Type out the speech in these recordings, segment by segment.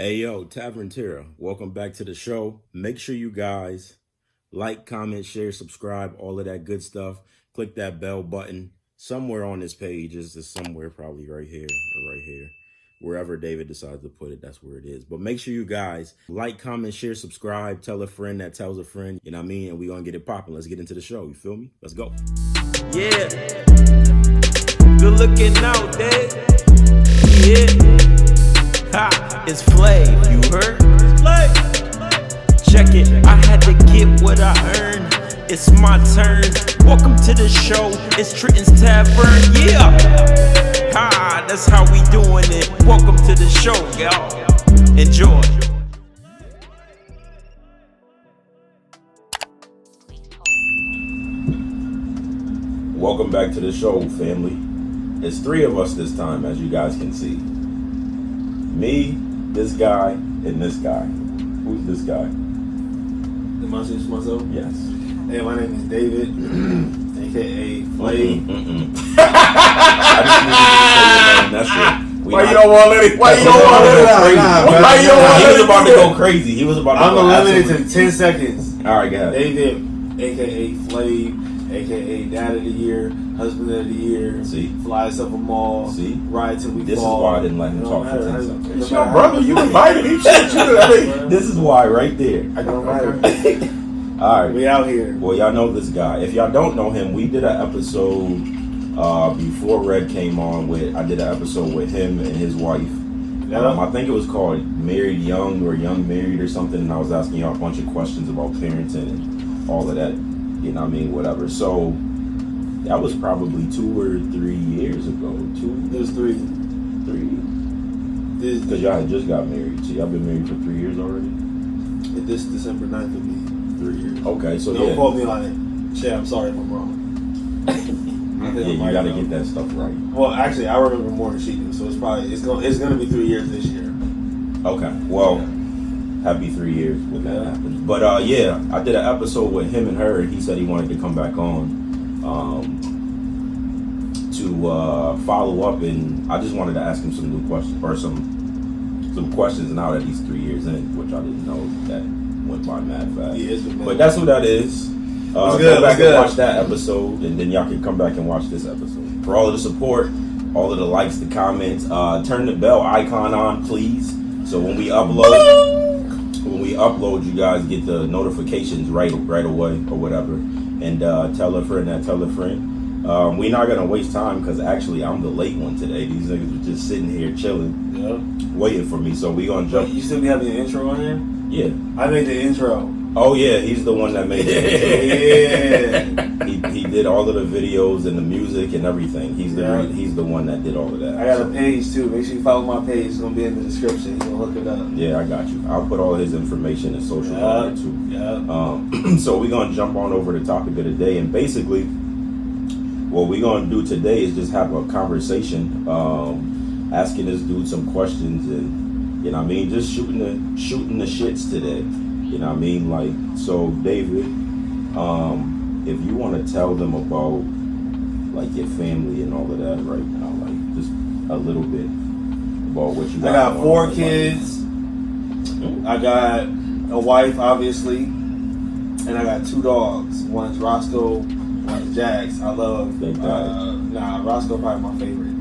Hey yo, Tavern Terra, welcome back to the show. Make sure you guys like, comment, share, subscribe, all of that good stuff. Click that bell button somewhere on this page. Is somewhere probably right here or right here. Wherever David decides to put it, that's where it is. But make sure you guys like, comment, share, subscribe, tell a friend that tells a friend, you know what I mean? And we're going to get it popping. Let's get into the show. You feel me? Let's go. Yeah. Good looking out, Dad. Yeah. Ha, it's Flav, you heard? It's Flav. Check it, I had to get what I earned. It's my turn. Welcome to the show. It's 3’s Tavern, yeah. Ha, that's how we doing it. Welcome to the show, y'all. Enjoy. Welcome back to the show, family. It's three of us this time, as you guys can see. Me, this guy, and this guy. Who's this guy? Am I introduce myself? Yes. Hey, my name is David, aka Flav. I just needed to say your name. That's it. Why you don't want to let it? Why you don't want to let it out? Why you don't want to? He was about to go crazy. He was about to. I'm gonna limit it to 10 seconds. All right, go ahead. David, aka Flav, aka Dad of the Year, Husband of the Year. See, fly us up a mall. See, ride till we this fall. Is why I didn't let him talk for 10 seconds. It's your brother. You invited him. This is why, right there. I don't matter. All right, We out here. Well, y'all know this guy. If y'all don't know him, we did an episode before Red came on. I did an episode with him and his wife. I think it was called Married Young or Young Married or something. And I was asking y'all a bunch of questions about parenting and all of that. You know what I mean? Whatever. So that was probably 2 or 3 years ago. It was 3. 3. Because y'all had just got married. So y'all been married for 3 years already? This December 9th will be 3 years. Okay, so Don't yeah. quote me on it. Shit, I'm sorry if I'm wrong. Yeah, you gotta get that stuff right. Well, actually, I remember more than she do, so it's gonna be 3 years this year. Okay, well, happy 3 years when that happens. But yeah, I did an episode with him and her. He said he wanted to come back on to follow up, and I just wanted to ask him some new questions or some questions now that he's 3 years in, which I didn't know that went by mad fast. Yeah, it's been mad. But that's who that is. Go back and watch that episode, and then y'all can come back and watch this episode. For all of the support, all of the likes, the comments, turn the bell icon on, please. So when we upload, you guys get the notifications right away or whatever. And tell a friend that tell a friend. We're not gonna waste time because actually I'm the late one today. These niggas were just sitting here chilling, waiting for me. So we gonna jump. You still be having an intro on there? Yeah. I made the intro. Oh yeah, he's the one that made it. Yeah. He did all of the videos and the music and everything. He's the one that did all of that. I got a page too. Make sure you follow my page. It's gonna be in the description. You can look it up. Yeah, I got you. I'll put all his information and social on there too. Yeah. So we're gonna jump on over the topic of the day, and basically, what we're gonna do today is just have a conversation, asking this dude some questions, and you know what I mean, just shooting the shits today. You know what I mean? Like, so David, if you want to tell them about like your family and all of that right now, like just a little bit about what you got. I got 4 kids. I got a wife, obviously, and I got 2 dogs. One's Roscoe, one's Jax. I love. Roscoe probably my favorite.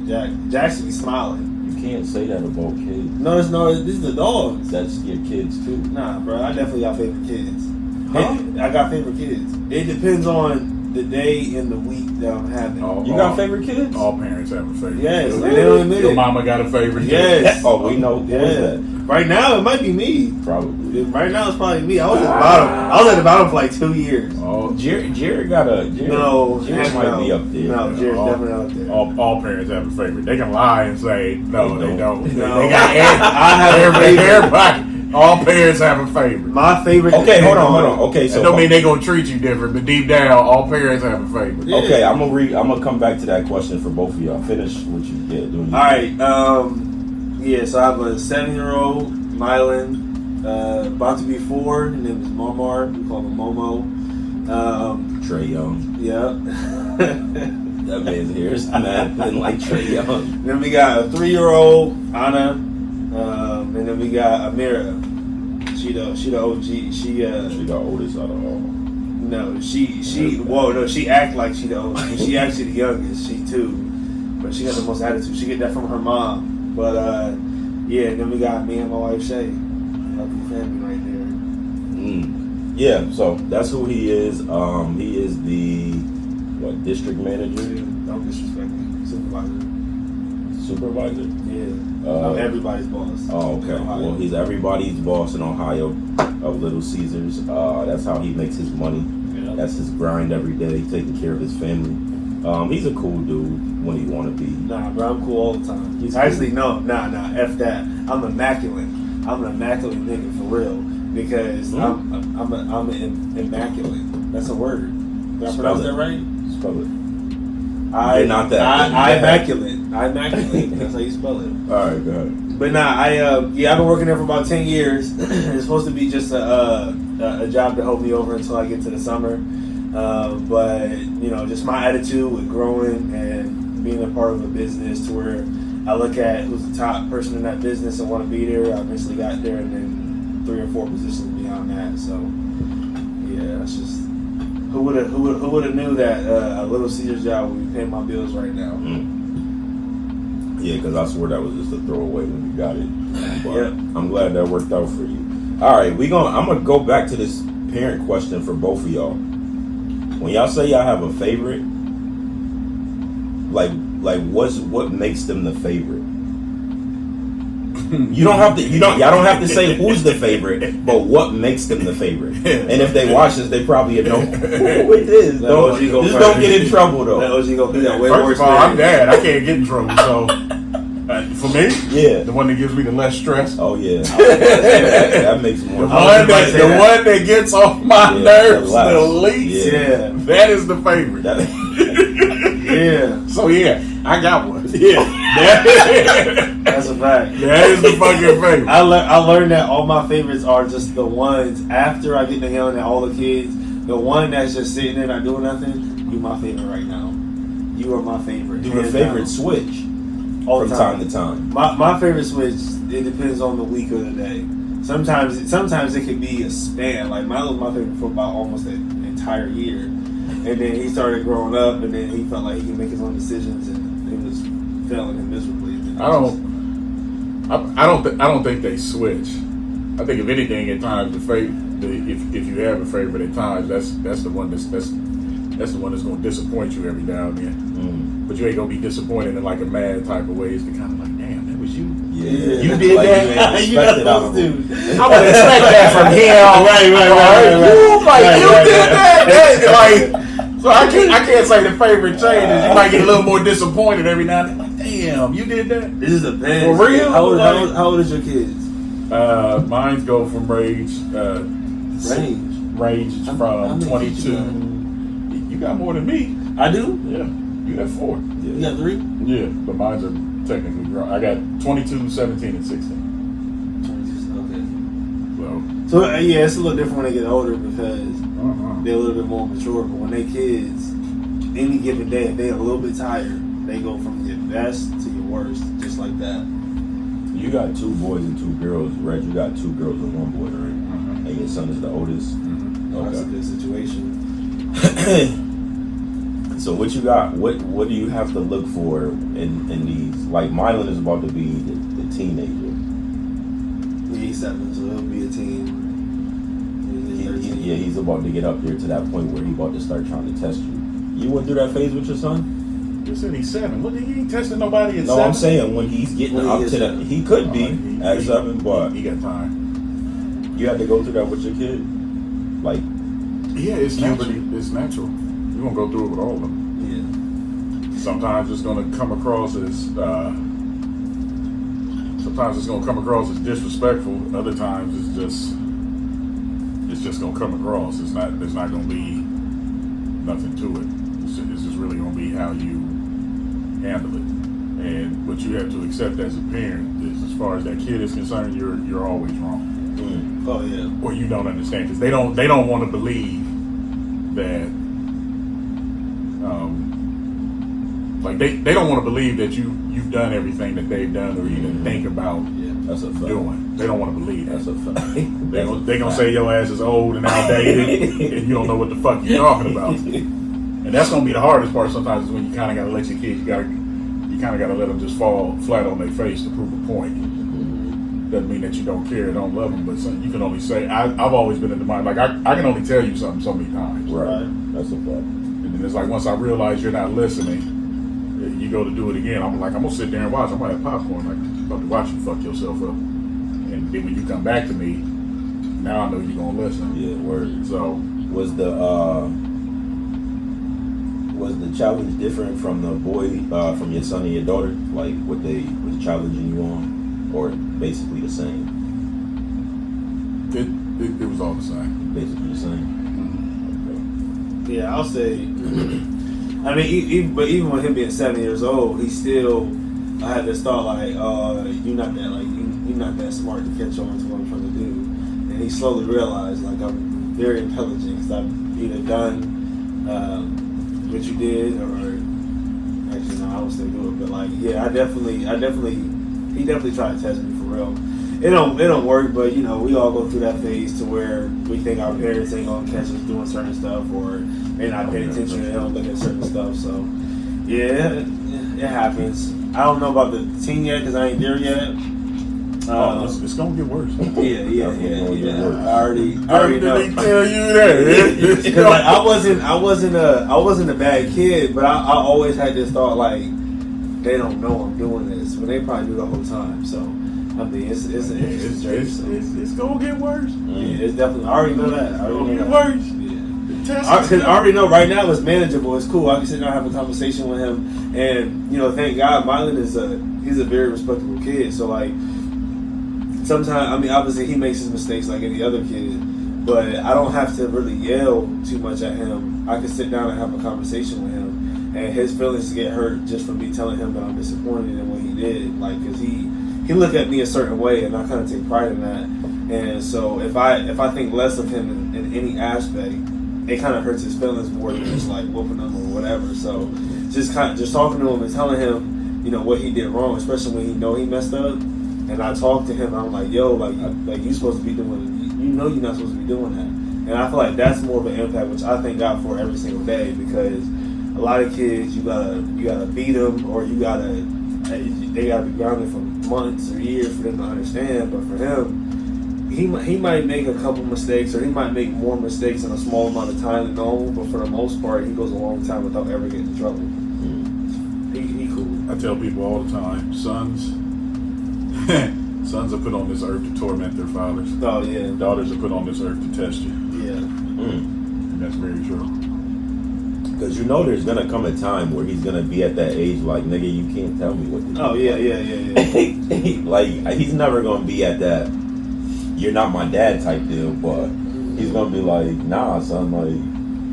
Yeah, Jax should be smiling. You can't say that about kids. No, this is the dogs. That's your kids too. Nah, bro, I definitely got favorite kids. Huh? I got favorite kids. It depends on the day in the week that I'm having. You got favorite kids? All parents have a favorite. Yes, kid. and they don't admit Your it. mama got a favorite. Yes. Kid. Oh, we know. Yeah. Who is that? Right now, it might be me. Probably. Right now, it's probably me. I was at the bottom. I was at the bottom for like 2 years. Oh, Jared got a. Jared might be up there. No, Jared's definitely up there. all parents have a favorite. They can lie and say no, they don't. No. They got I have a favorite. everybody. All parents have a favorite. My favorite. Okay, hold on. Okay, so That don't mean they gonna treat you different, but deep down, all parents have a favorite. Yeah. Okay, I'm gonna come back to that question for both of y'all. Finish what you did. All right. Yeah. So I have a 7-year-old, Mylan, about to be 4. Her name is Momar. We call him Momo. Trey Young. Yeah. That man's hair is mad thin like Trey Young. Then we got a 3-year-old, Anna. And then we got Amira. She the OG. She the oldest out of all. No, she act like she the oldest. She actually the youngest. She 2, but she got the most attitude. She get that from her mom. But yeah, and then we got me and my wife Shay. Lovely family right there. Yeah, so that's who he is. He is the district manager? Don't disrespect me. Supervisor. Yeah. I'm everybody's boss. Oh, okay. Well, he's everybody's boss in Ohio of Little Caesars. That's how he makes his money. Yeah. That's his grind every day, taking care of his family. He's a cool dude when he want to be. Nah, bro, I'm cool all the time. He's actually cool. Nah, F that. I'm immaculate. I'm an immaculate nigga for real because I'm immaculate. That's a word. Did I pronounce that right? Spell it. You're not that. I immaculate. That's how you spell it. All right, go ahead. But nah, I've been working there for about 10 years. It's supposed to be just a job to hold me over until I get to the summer. But just my attitude with growing and being a part of a business to where I look at who's the top person in that business and want to be there. I eventually got there, and then 3 or 4 positions beyond that. So yeah, that's just. Who would have knew that a Little Caesars job would be paying my bills right now? Yeah, because I swear that was just a throwaway when you got it. But Yep. I'm glad that worked out for you. All right, I'm gonna go back to this parent question for both of y'all. When y'all say y'all have a favorite, like what makes them the favorite? Y'all don't have to say who's the favorite, but what makes them the favorite. And if they watch this, they probably know who it is. Don't get in trouble though. Let OG go be that way First worse. of all, I'm dad. I can't get in trouble. So for me, Yeah. the one that gives me the less stress. Oh yeah, that makes more. The one that gets on my nerves the least. Yeah. That is the favorite. Yeah. So yeah, I got one. Yeah. That's a fact. That is the fucking favorite. I learned that all my favorites are just the ones after I get to yelling at all the kids. The one that's just sitting there not doing nothing. You my favorite right now. You are my favorite. Do your favorite switch all from the time to time? My favorite switch. It depends on the week or the day. Sometimes it could be a span. Like Milo was my favorite for about almost an entire year, and then he started growing up, and then he felt like he could make his own decisions, and it was failing him miserably. I don't think they switch. I think if anything, at times if you have a favorite at times, that's the one that's the one that's gonna disappoint you every now and then. But you ain't gonna be disappointed in like a mad type of way. It's the kind of like, damn, that was you. Yeah, You did like that. You ain't expect it out of him. I would expect that from him. Right. You did that. So I can't say the favorite changes. You might get a little more disappointed every now and then. Like, damn, you did that. This is a band. For real? How old is your kids? Mine go from range from 22. You got more than me. I do. Yeah, you got 4. You got 3. Yeah, but mine are technically grown. I got 22, 17, and 16. Okay. So yeah, it's a little different when they get older because they're a little bit more mature. But when they kids, any given day, if they're a little bit tired, they go from your best to your worst, just like that. You got 2 boys and 2 girls, Reg. You got 2 girls and 1 boy, right? And your son is the oldest. That's a good situation. So what you got? What do you have to look for in these? Like Mylon is about to be the teenager. Yeah, he's 7, so he'll be a teen. He's about to get up there to that point where he's about to start trying to test you. You went through that phase with your son? You said he's 7. What? He ain't testing nobody at 7? No, I'm saying when he's getting up to that, he could be at 7, but he got time. You had to go through that with your kid, like. Yeah, it's natural. It's natural. You're gonna go through it with all of them. Yeah. Sometimes it's gonna come across as disrespectful. Other times it's just gonna come across. There's not gonna be nothing to it. It's just really gonna be how you handle it. And what you have to accept as a parent is, as far as that kid is concerned, you're always wrong. Oh yeah. Or you don't understand, because they don't want to believe that. They don't want to believe that you've done everything that they've done or even think about That's a fact. doing. They don't want to believe that. That's a fact. They gonna say your ass is old and outdated, and you don't know what the fuck you're talking about. And that's gonna be the hardest part sometimes is when you kind of gotta let your kids, you kind of gotta let them just fall flat on their face to prove a point. Doesn't mean that you don't care, don't love them, but you can only say. I've always been in the mind like I can only tell you something so many times. Right. That's a fact. And then it's like once I realize you're not listening, you go to do it again. I'm gonna sit there and watch. I'm gonna have popcorn. Like I'm about to watch you fuck yourself up. And then when you come back to me, now I know you're gonna listen. Yeah, word. So was the challenge different from the boy, from your son and your daughter? Like what they was challenging you on, or basically the same? it was all the same. Basically the same. Yeah, I'll say. I mean, even with him being 7 years old, he still. I had this thought like, you're not that you're not that smart to catch on to what I'm trying to do, and he slowly realized like I'm very intelligent because I've either done what you did or actually no, I don't still do it, but like yeah, he definitely tried to test me for real. It don't work, but you know we all go through that phase to where we think our parents ain't gonna catch us doing certain stuff or they're not paying attention and they don't look at certain stuff. So yeah, it happens. I don't know about the teen yet because I ain't there yet. It's gonna get worse. Yeah. I already know. They tell you that. Because like I wasn't a bad kid, but I always had this thought like they don't know I'm doing this when they probably do the whole time. So I mean it's gonna get worse. Yeah, it's definitely. I already know that. It's gonna get worse. Because I already know right now it's manageable. It's cool. I can sit down and have a conversation with him, and you know, thank God, Mylan he's a very respectable kid. So like, sometimes I mean, obviously he makes his mistakes like any other kid, but I don't have to really yell too much at him. I can sit down and have a conversation with him, and his feelings get hurt just from me telling him that I'm disappointed in what he did. Like, because he looked at me a certain way, and I kind of take pride in that. And so if I think less of him in any aspect, it kind of hurts his feelings more than just like whooping him or whatever. So just talking to him and telling him, you know, what he did wrong, especially when he know he messed up. And I talk to him, and I'm like, yo, like you supposed to be doing, you know, you're not supposed to be doing that. And I feel like that's more of an impact, which I thank God for every single day, because a lot of kids you gotta beat them or they gotta be grounded for months or years for them to understand. But for him, he might make a couple mistakes, or he might make more mistakes in a small amount of time than normal, but for the most part, he goes a long time without ever getting in trouble. He cool. I tell people all the time, sons are put on this earth to torment their fathers. Oh yeah. Daughters are put on this earth to test you. Yeah. And that's very true. Because you know there's gonna come a time where he's gonna be at that age like, nigga, you can't tell me what to do. Oh yeah. Like he's never gonna be at that you're not my dad type deal, but he's gonna be like, nah, son, like.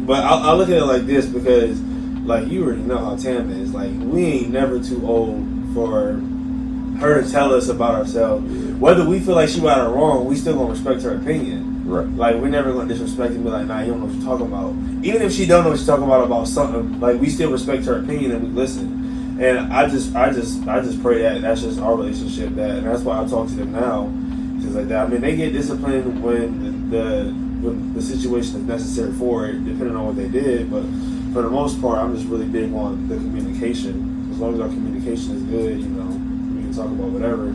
But I look at it like this, because like you already know how Tam is. Like, we ain't never too old for her to tell us about ourselves. Whether we feel like she right or wrong, we still gonna respect her opinion. Right. Like, we're never gonna disrespect and be like, nah, you don't know what you're talking about. Even if she don't know what she's talking about something, like, we still respect her opinion and we listen. And I just pray that that's just our relationship, and that's why I talk to them now. Just like that. I mean, they get disciplined when the situation is necessary for it, depending on what they did. But for the most part, I'm just really big on the communication. As long as our communication is good, you know, we can talk about whatever.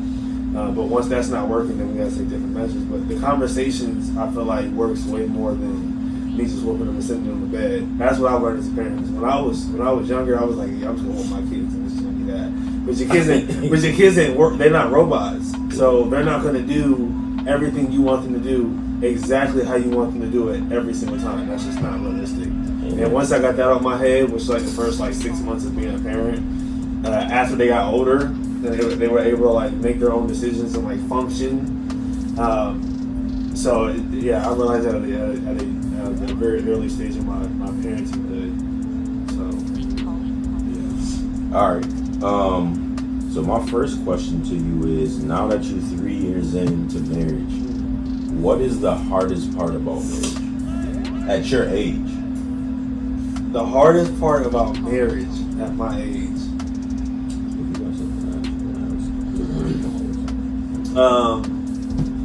But once that's not working, then we gotta take different measures. But the conversations, I feel like, works way more than me just whooping them and sitting them in the bed. That's what I learned as a parent. When I was younger, I was like, yeah, I'm just gonna whoop my kids and it's gonna be that. But your kids ain't work. They're not robots, so they're not gonna do everything you want them to do exactly how you want them to do it every single time. That's just not realistic. And once I got that out my head, which like the first 6 months of being a parent, after they got older, they were able to like make their own decisions and like function. So yeah, I realized that at a very early stage of my parentinghood. So yeah. All right. So my first question to you is, now that you're 3 years into marriage, what is the hardest part about marriage at your age? The hardest part about marriage at my age.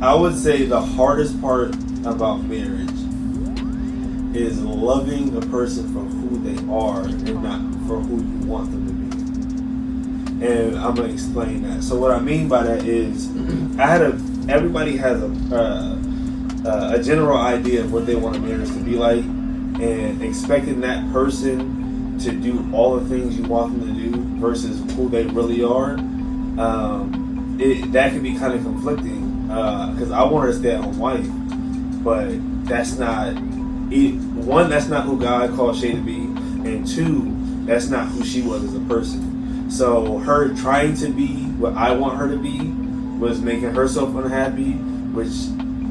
I would say the hardest part about marriage is loving a person for who they are and not for who you want them to be. And I'm gonna explain that. So what I mean by that is, everybody has a general idea of what they want a marriage to be like, and expecting that person to do all the things you want them to do versus who they really are, that can be kind of conflicting. Because I want her to stay at home wife, but that's not one. That's not who God called Shay to be, and two, that's not who she was as a person. So her trying to be what I want her to be was making herself unhappy, which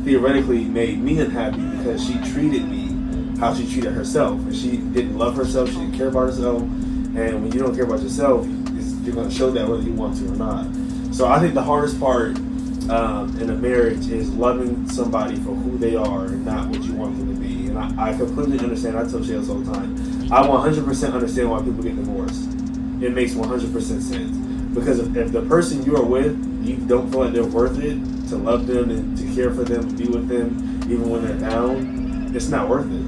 theoretically made me unhappy because she treated me how she treated herself, and she didn't love herself. She didn't care about herself, and when you don't care about yourself, you're going to show that whether you want to or not. So I think the hardest part in a marriage is loving somebody for who they are and not what you want them to be. And I completely understand. I tell Shayla all the time. I 100% understand why people get divorced. It makes 100% sense. Because if the person you are with, you don't feel like they're worth it to love them and to care for them, to be with them, even when they're down, it's not worth it.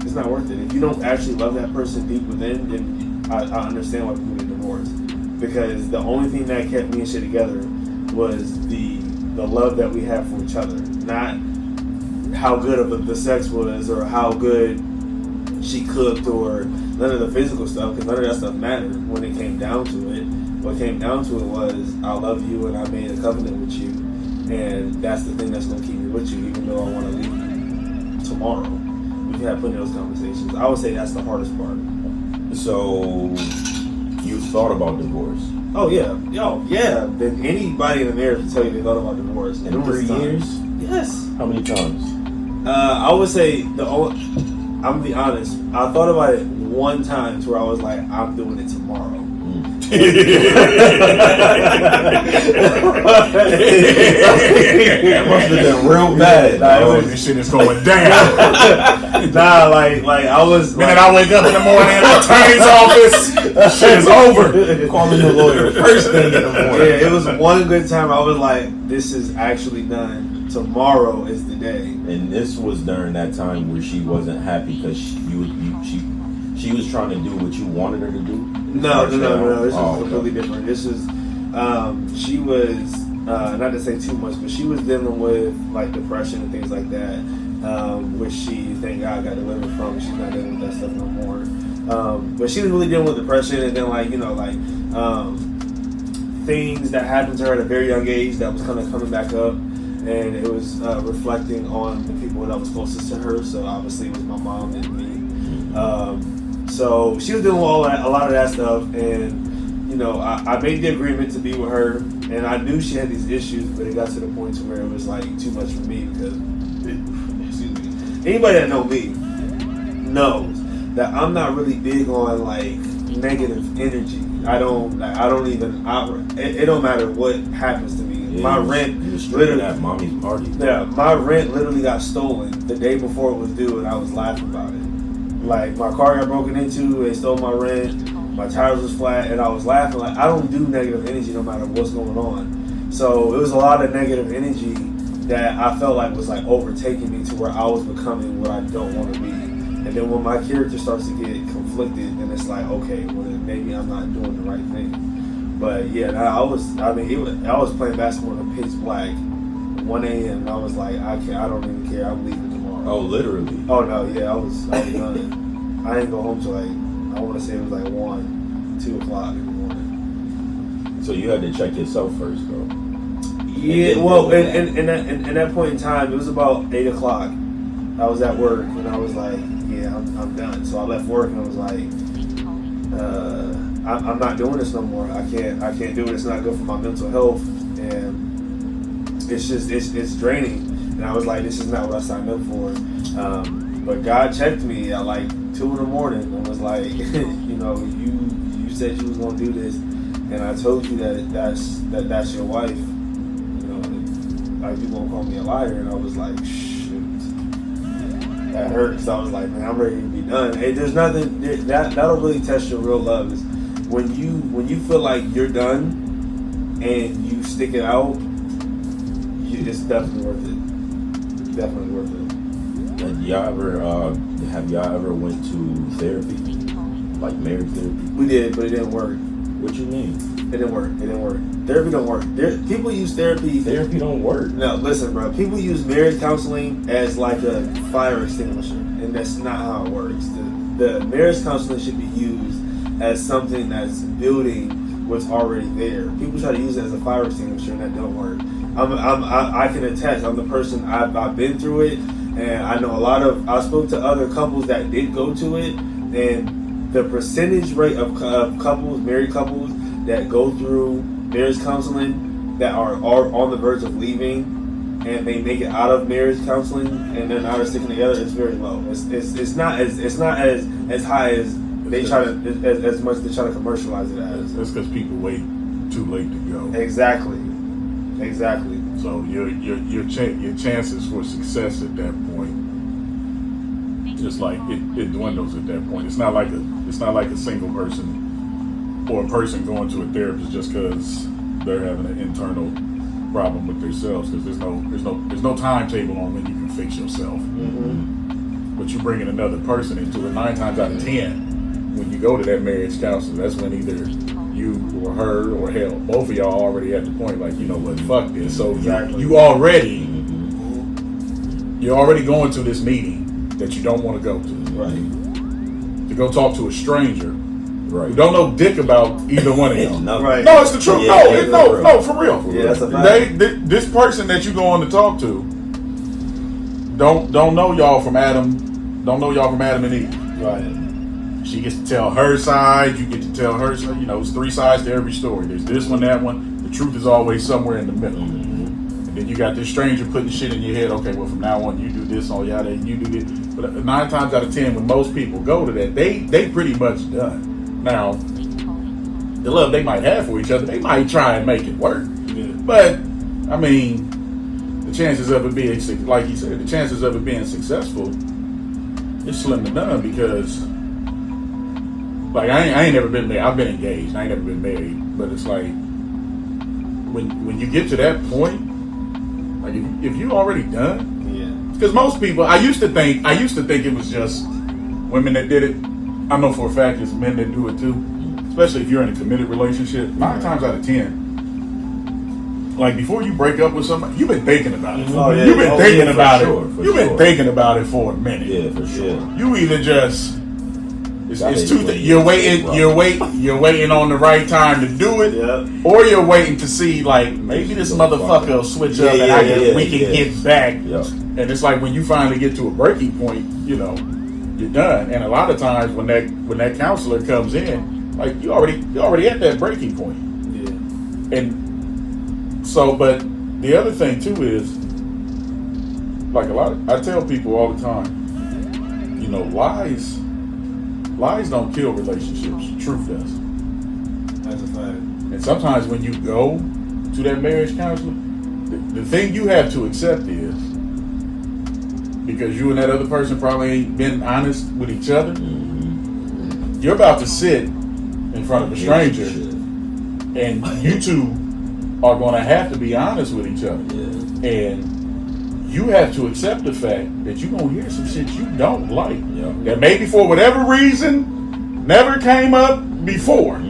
It's not worth it. If you don't actually love that person deep within, then I understand why people get divorced. Because the only thing that kept me and Shay together was the love that we have for each other, not how good of the sex was or how good she cooked or none of the physical stuff, because none of that stuff mattered when it came down to it. What came down to it was, I love you and I made a covenant with you, and that's the thing that's going to keep me with you, even though I want to leave you tomorrow. We've had plenty of those conversations. I would say that's the hardest part. So you thought about divorce? Oh yeah, yeah. Then anybody in the marriage will tell you they thought about divorce. In 3 years? Yes. How many times? I would say I'm gonna be honest. I thought about it one time to where I was like, I'm doing it tomorrow. That must have been real bad. This shit is going down. Nah, like I was. Minute I wake up in the morning at the attorney's office, shit is over. Calling the lawyer first thing in the morning. Yeah, it was one good time. I was like, this is actually done. Tomorrow is the day. And this was during that time where she wasn't happy because she was trying to do what you wanted her to do. No. This is completely different. This is, she was, not to say too much, but she was dealing with like depression and things like that, which she, thank God, got delivered from. She's not dealing with that stuff no more. But she was really dealing with depression, and then things that happened to her at a very young age that was kind of coming back up, and it was reflecting on the people that was closest to her. So obviously it was my mom and me. So she was doing a lot of that stuff, and I made the agreement to be with her, and I knew she had these issues, but it got to the point to where it was like too much for me because, anybody that know me knows that I'm not really big on like negative energy. It don't matter what happens to me. Yeah, my rent literally at mommy's party. Yeah, my rent literally got stolen the day before it was due, and I was laughing about it. Like, my car got broken into, they stole my rent, my tires was flat, and I was laughing. Like, I don't do negative energy no matter what's going on. So it was a lot of negative energy that I felt like was like overtaking me to where I was becoming what I don't want to be. And then when my character starts to get conflicted, then it's like, okay, well then maybe I'm not doing the right thing. But yeah, I was playing basketball in the pitch black, 1 a.m. and I was like, I don't even care. I'm leaving tomorrow. Oh, literally? Oh no, yeah, I was done. I didn't go home till like, I want to say it was like 1, 2 o'clock in the morning. So you had to check yourself first, though. Yeah, well, in that point in time, it was about 8 o'clock. I was at work and I was like, yeah, I'm done. So I left work and I was like, I'm not doing this no more. I can't do it. It's not good for my mental health, and it's draining. And I was like, this is not what I signed up for. But God checked me at like 2 in the morning and was like, you said you was gonna do this, and I told you that's your wife. Like, you gonna call me a liar? And I was like, shoot, that hurt, because I was like, man, I'm ready to be done. Hey, there's nothing that'll really test your real love is when you feel like you're done and you stick it out. it's definitely worth it. Definitely worth it. Have y'all ever went to therapy, like marriage therapy? We did, but it didn't work. What you mean? It didn't work. Therapy don't work. People use therapy. Therapy don't work. No, listen, bro. People use marriage counseling as like a fire extinguisher, and that's not how it works. The marriage counseling should be used as something that's building what's already there. People try to use it as a fire extinguisher, and that don't work. I can attest. I'm the person. I've been through it, and I know a lot of. I spoke to other couples that did go to it, and the percentage rate of couples, married couples, that go through marriage counseling that are on the verge of leaving, and they make it out of marriage counseling, and then now they're sticking together, it's very low. It's not as high as they try to as much they try to commercialize it as. That's because people wait too late to go. Exactly. So your chances for success at that point, just like it dwindles at that point. It's not like a single person or a person going to a therapist just because they're having an internal problem with themselves, because there's no timetable on when you can fix yourself. Mm-hmm. But you bring in another person into it. 9 times out of 10, when you go to that marriage counselor, that's when either you or her or hell, both of y'all already at the point like, you know what, fuck this. So Exactly. you're already going to this meeting that you don't want to go to. Right. To go talk to a stranger Right. who don't know dick about either one of y'all. No. Right. No, it's the truth. Yeah, No, for real. Yeah, that's a fact. This person that you go on to talk to don't know y'all from Adam. Don't know y'all from Adam and Eve. Right. She gets to tell her side. You get to tell her side. You know, it's 3 sides to every story. There's this one, that one. The truth is always somewhere in the middle. Mm-hmm. And then you got this stranger putting shit in your head. Okay, well, from now on, you do this, all y'all, you do this. But 9 times out of 10, when most people go to that, they pretty much done. Now, the love they might have for each other, they might try and make it work. Yeah. But, I mean, the chances of it being, like he said, the chances of it being successful is slim to none, because, like, I ain't never been married. I've been engaged. I ain't never been married. But it's like, when you get to that point, like, if you already done, Yeah. because most people, I used to think it was just women that did it. I know for a fact it's men that do it too, especially if you're in a committed relationship. 9 times out of 10, like, before you break up with somebody, you've been thinking about it. Oh, yeah. You've been thinking for about sure, it. for You've been sure. thinking about it for a minute. Yeah, for sure. You either just That it's is two what things. it You're is, you're waiting on the right time to do it, Yeah. or you're waiting to see, like, maybe this motherfucker will switch up and we can get back. Yeah. And it's like when you finally get to a breaking point, you know, you're done. And a lot of times when that counselor comes in, like, you already at that breaking point. Yeah. And so, but the other thing too is, like, I tell people all the time, you know, lies don't kill relationships. Truth does. That's a fact. And sometimes when you go to that marriage counselor, the thing you have to accept is, because you and that other person probably ain't been honest with each other, you're about to sit in front of a stranger, and you two are going to have to be honest with each other. Yeah. And you have to accept the fact that you're going to hear some shit you don't like. Yeah. That maybe for whatever reason never came up before.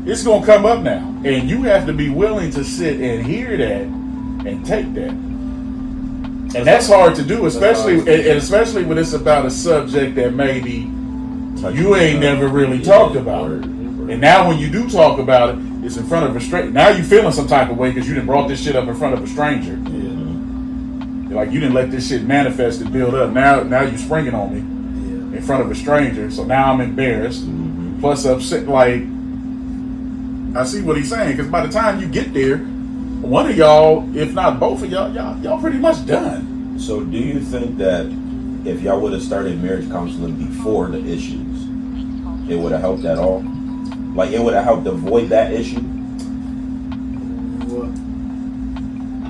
It's going to come up now. And you have to be willing to sit and hear that and take that. And that's hard to do, especially when it's about a subject that maybe you ain't never really talked about. And now when you do talk about it, it's in front of a stranger. Now you feeling some type of way because you done brought this shit up in front of a stranger. Yeah. Like, you didn't let this shit manifest and build up. Now you springing on me in front of a stranger. So now I'm embarrassed. Plus upset. Like, I see what he's saying, because by the time you get there, one of y'all, if not both of y'all pretty much done. So do you think that if y'all would have started marriage counseling before the issues, it would have helped at all? Like, it would have helped avoid that issue?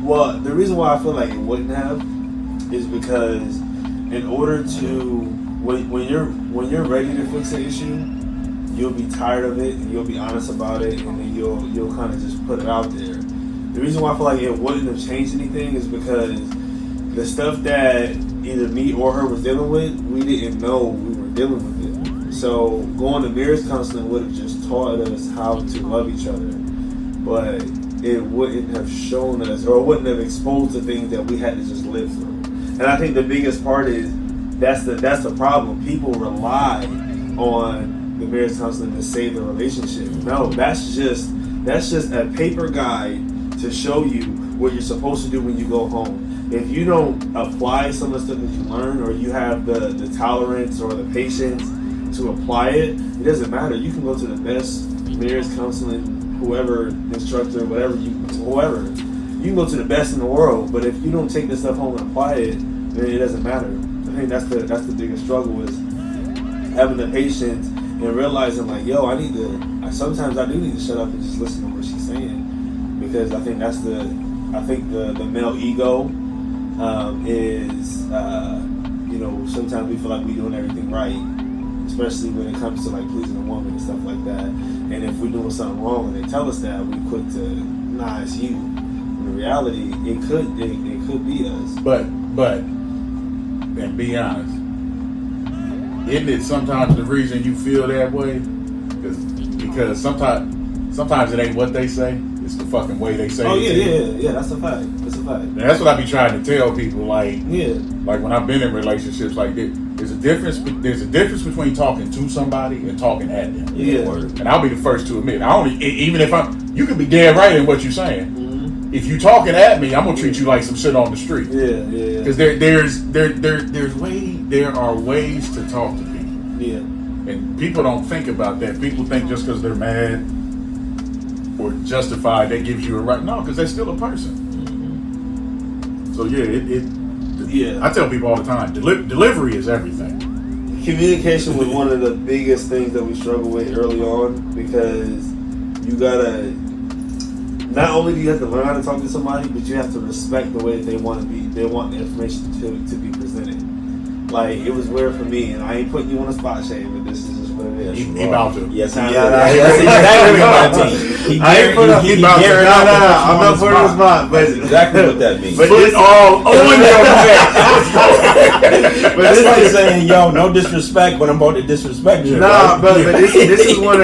Well, the reason why I feel like it wouldn't have is because in order to when you're ready to fix an issue, you'll be tired of it and you'll be honest about it, and then you'll kind of just put it out there. the reason why I feel like it wouldn't have changed anything is because the stuff that either me or her was dealing with, we didn't know we were dealing with it. So going to marriage counseling would have just taught us how to love each other, but it wouldn't have shown us, or wouldn't have exposed the things that we had to just live through. And I think the biggest part is that's the problem. People rely on the marriage counseling to save the relationship. No, that's just a paper guide to show you what you're supposed to do when you go home. If you don't apply some of the stuff that you learn, or you have the tolerance or the patience to apply it, it doesn't matter. You can go to the best marriage counseling, whoever, instructor, whoever. You can go to the best in the world, but if you don't take this stuff home and apply it, then it doesn't matter. I think that's the biggest struggle, is having the patience and realizing like, yo, sometimes I do need to shut up and just listen to what she's saying, because I think the male ego is sometimes we feel like we're doing everything right, especially when it comes to like pleasing a woman and stuff like that. And if we're doing something wrong and they tell us that, we quick to, nah, it's you. In reality, it could be us. But and be honest, isn't it sometimes the reason you feel that way? Because sometimes it ain't what they say, it's the fucking way they say it. Yeah, that's a fact. And that's what I be trying to tell people, like when I've been in relationships like this. There's a difference between talking to somebody and talking at them. Yeah. And I'll be the first to admit, you could be dead right in what you're saying. Mm-hmm. If you talking at me, I'm gonna treat you like some shit on the street. Yeah. Because there are ways to talk to people. Yeah. And people don't think about that. People think just because they're mad or justified, that gives you a right. No, because they're still a person. Mm-hmm. So yeah, I tell people all the time, delivery is everything. Communication was one of the biggest things that we struggle with early on, because you gotta, not only do you have to learn how to talk to somebody, but you have to respect the way that they want the information to be presented. Like, it was weird for me, and I ain't putting you on the spot, Shay, but this is just what it is. He about to. Yes, Nah, that's exactly what that means. I'm not putting on the spot, but that's exactly what that means. But Put it all on your neck. That's like saying, yo, no disrespect, but I'm about to disrespect you. Nah, but this is one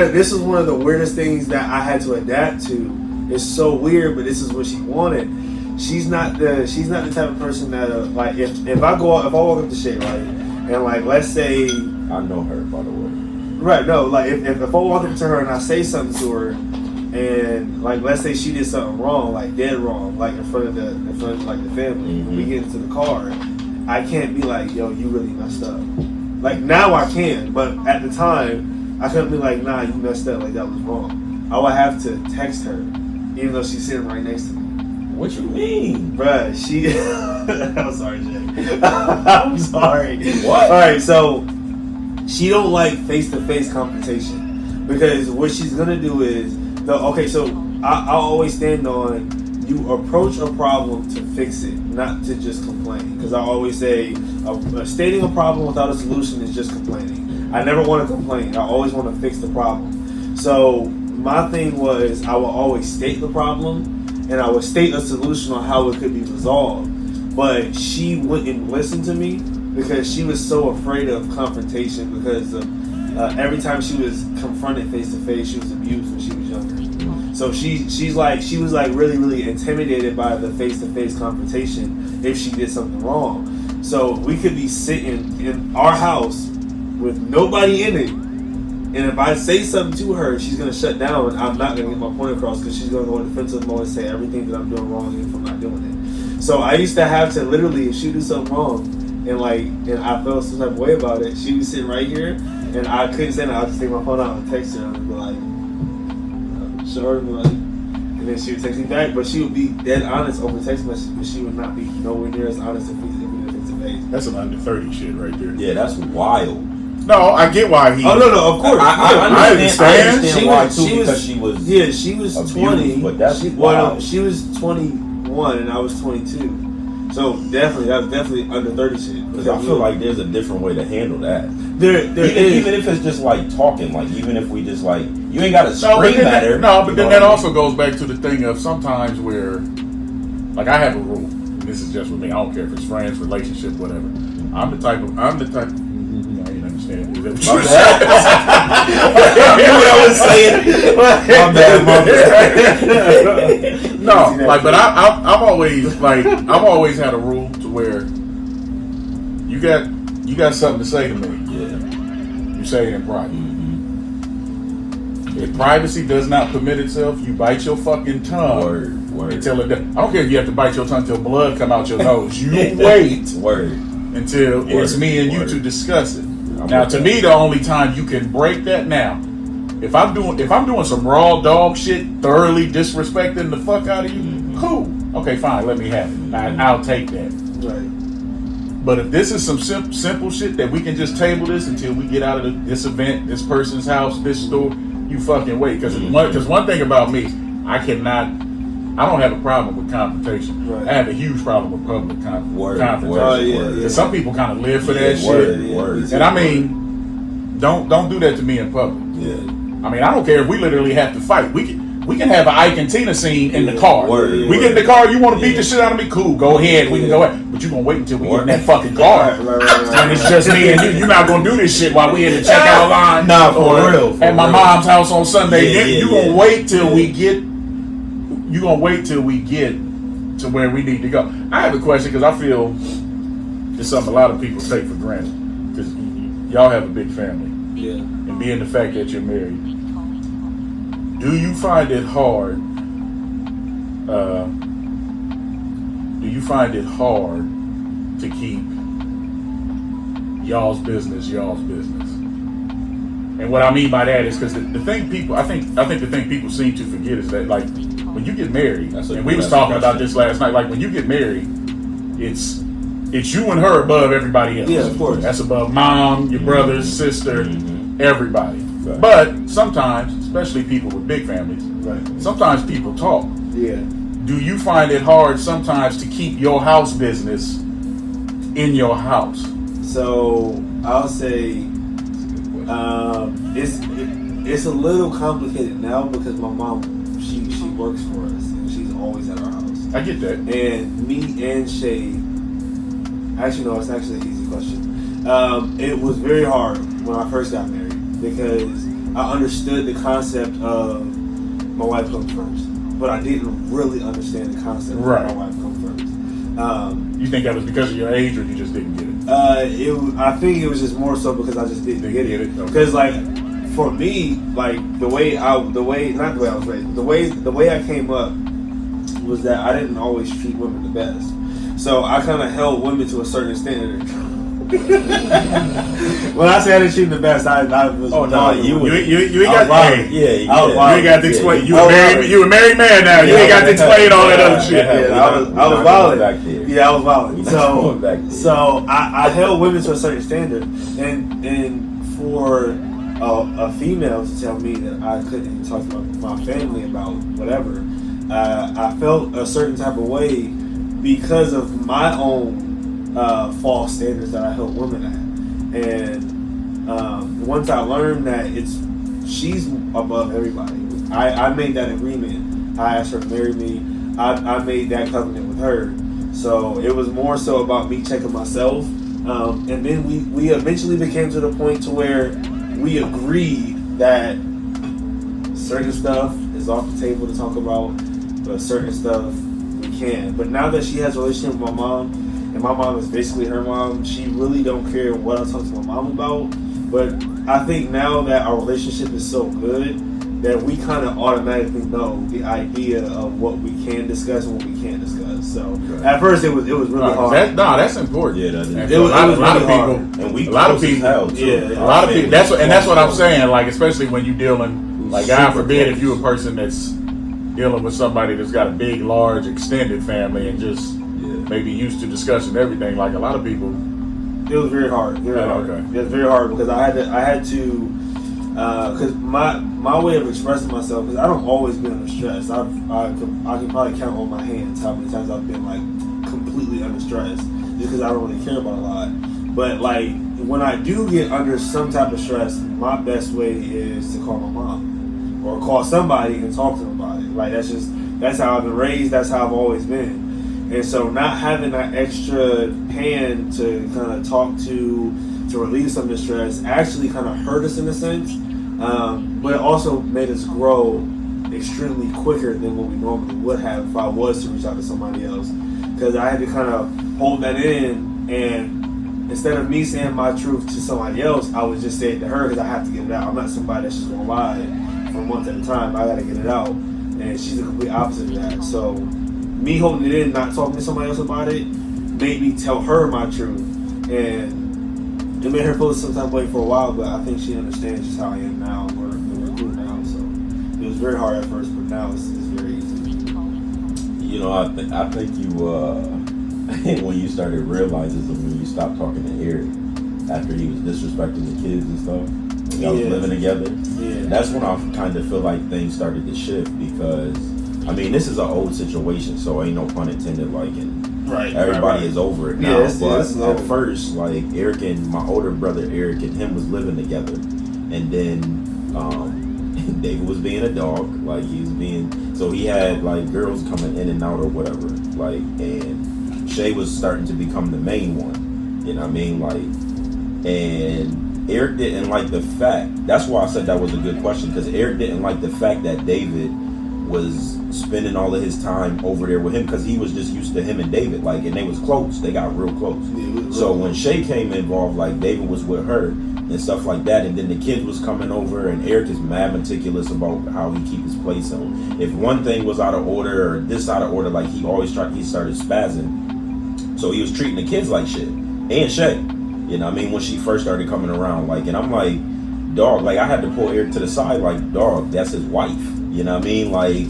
of the weirdest things that I had to adapt to. It's so weird, but this is what she wanted. She's not the type of person that like if I walk up to Shay, right, and like, let's say, I know her, by the way. Right, no, like if I walk up to her and I say something to her, and like, let's say she did something wrong, like dead wrong, like in front of like the family, mm-hmm. we get into the car, I can't be like, yo, you really messed up. Like, now I can, but at the time I couldn't be like, nah, you messed up, like that was wrong. I would have to text her, even though she's sitting right next to me. What you mean? Bruh, I'm sorry, Jay. I'm sorry. What? Alright, so she don't like face-to-face confrontation, because what she's gonna do is, I always stand on, you approach a problem to fix it, not to just complain. Because I always say, stating a problem without a solution is just complaining. I never want to complain. I always want to fix the problem. So my thing was, I will always state the problem, and I would state a solution on how it could be resolved. But she wouldn't listen to me, because she was so afraid of confrontation, because every time she was confronted face to face, she was abused when she was younger. So she was really, really intimidated by the face to face confrontation if she did something wrong. So we could be sitting in our house with nobody in it, and if I say something to her, she's gonna shut down, and I'm not gonna get my point across, because she's gonna go in defensive mode and say everything that I'm doing wrong if I'm not doing it. So I used to have to literally, if she do something wrong, and I felt some type of way about it, she was sitting right here, and I couldn't say that. I'd just take my phone out and text her, and be like, sure, and then she would text me back, but she would be dead honest over text message, but she would not be nowhere near as honest if we did face to face. That's some under 30 shit right there. Yeah, that's wild. No, I get why he. Oh no, of course. I understand why too, she because she was. Yeah, she was abused, 20. but that's wild. She was 21 and I was 22. So definitely, that's definitely under 30 shit. Because I feel like there's a different way to handle that. There Even if it's just like talking, like even if we just like, you ain't got to scream at her. No, but then that also goes back to the thing of sometimes where, like I have a rule. And this is just with me. I don't care if it's friends, relationship, whatever. I'm the type. I didn't understand. Is that what you said? You know what I was saying? My bad. No, like, but I've always had a rule to where you got something to say to me. Yeah. You say it in private. Mm-hmm. If privacy does not permit itself, you bite your fucking tongue. Word. Until it does. I don't care if you have to bite your tongue until blood come out your nose. You wait. Word. Until it's me and you to discuss it. Now, to me, the only time you can break that now, if I'm doing some raw dog shit, thoroughly disrespecting the fuck out of you, cool. Okay, fine, let me have it. I'll take that. Right. But if this is some simple shit that we can just table this until we get out of this event, this person's house, this store, you fucking wait. Because one thing about me, I don't have a problem with confrontation. Right. I have a huge problem with public confrontation. Yeah. Because some people kind of live for that shit. Word. And I mean, don't do that to me in public. Yeah. I mean, I don't care if we literally have to fight. We can have an Ike and Tina scene in the car. We get in the car, you want to beat the shit out of me? Cool, go ahead. We can go ahead. But you're going to wait until we get in that fucking car. And it's just me and you. You're not going to do this shit while we in the checkout line. Nah, for real. At my mom's house on Sunday. You're going to wait till we get... You're going to wait till we get to where we need to go. I have a question because I feel it's something a lot of people take for granted. Because y'all have a big family. Yeah. And being the fact that you're married, do you find it hard? To keep y'all's business? And what I mean by that is because the thing people, I think the thing people seem to forget is that like when you get married, and we was talking about this last night. Like when you get married, it's you and her above everybody else. Yeah, of course. That's above mom, your brothers, sister, everybody. Right. But sometimes, especially people with big families, sometimes people talk. Yeah. Do you find it hard sometimes to keep your house business in your house? So I'll say it's a little complicated now because my mom she works for us and she's always at our house. I get that. And me and Shay, actually no, it's actually an easy question. It was very hard when I first got married because I understood the concept of my wife comes first, but I didn't really understand the concept of my wife comes first. You think that was because of your age, or you just didn't get it? I think it was just more so because I just didn't get it. Because like for me, like the way I was raised, the way I came up was that I didn't always treat women the best. So I kind of held women to a certain standard. When I say I didn't treat them the best, I was. Oh no, you ain't got. Hey, you ain't got to explain. You a married man now. You ain't got to explain all that other shit. I was violent. Yeah, I was violent. So I held women to a certain standard, and for a female to tell me that I couldn't talk to my family about whatever, I felt a certain type of way because of my own false standards that I held women at. And once I learned that she's above everybody, I made that agreement. I asked her to marry me. I made that covenant with her. So it was more so about me checking myself. And then we eventually became to the point to where we agreed that certain stuff is off the table to talk about, but certain stuff we can. But now that she has a relationship with my mom, and my mom is basically her mom, she really don't care what I talk to my mom about. But I think now that our relationship is so good that we kind of automatically know the idea of what we can discuss and what we can't discuss. So at first it was really hard. That's important. Yeah, that's it was a lot of people, and a lot of people. That's what I'm saying. Like especially when you're dealing, like God forbid, if you're a person that's dealing with somebody that's got a big, large, extended family and just maybe used to discussing everything. Like a lot of people. It was very hard. Very hard. Okay. It was very hard because I had to. Because my way of expressing myself, because I don't always be under stress. I can probably count on my hands how many times I've been like completely completely under stress because I don't really care about a lot. But like when I do get under some type of stress, my best way is to call my mom or call somebody and talk to them about it. Like that's how I've been raised. That's how I've always been. And so not having that extra hand to kind of talk to relieve some of the stress actually kind of hurt us in a sense. But it also made us grow extremely quicker than what we normally would have if I was to reach out to somebody else. Because I had to kind of hold that in, and instead of me saying my truth to somebody else, I would just say it to her because I have to get it out. I'm not somebody that's just going to lie for months at a time. I got to get it out. And she's the complete opposite of that. So me holding it in, not talking to somebody else about it, made me tell her my truth. And it made her feel some type of way for a while, but I think she understands just how I am now. We're cool now. So it was very hard at first, but now it's very easy. You know, I think you when you started realizing when you stopped talking to Eric after he was disrespecting the kids and stuff, and y'all was living together. Yeah. That's when I kind of feel like things started to shift because I mean this is an old situation, so ain't no pun intended. Like, and everybody is over it now. But at first, like Eric and my older brother Eric and him was living together, and then David was being a dog, like he was being, so he had like girls coming in and out or whatever, like, and Shay was starting to become the main one, you know what I mean, like, and Eric didn't like the fact, that's why I said that was a good question, because Eric didn't like the fact that David was spending all of his time over there with him, because he was just used to him and David, like, and they was close, they got real close. So when Shay came involved, like David was with her and stuff like that, and then the kids was coming over, and Eric is mad meticulous about how he keep his place on. If one thing was out of order or this out of order, like he started spazzing. So he was treating the kids like shit, and Shay, you know what I mean, when she first started coming around, like, and I'm like, dog, like I had to pull Eric to the side, like, dog, that's his wife, you know what I mean, like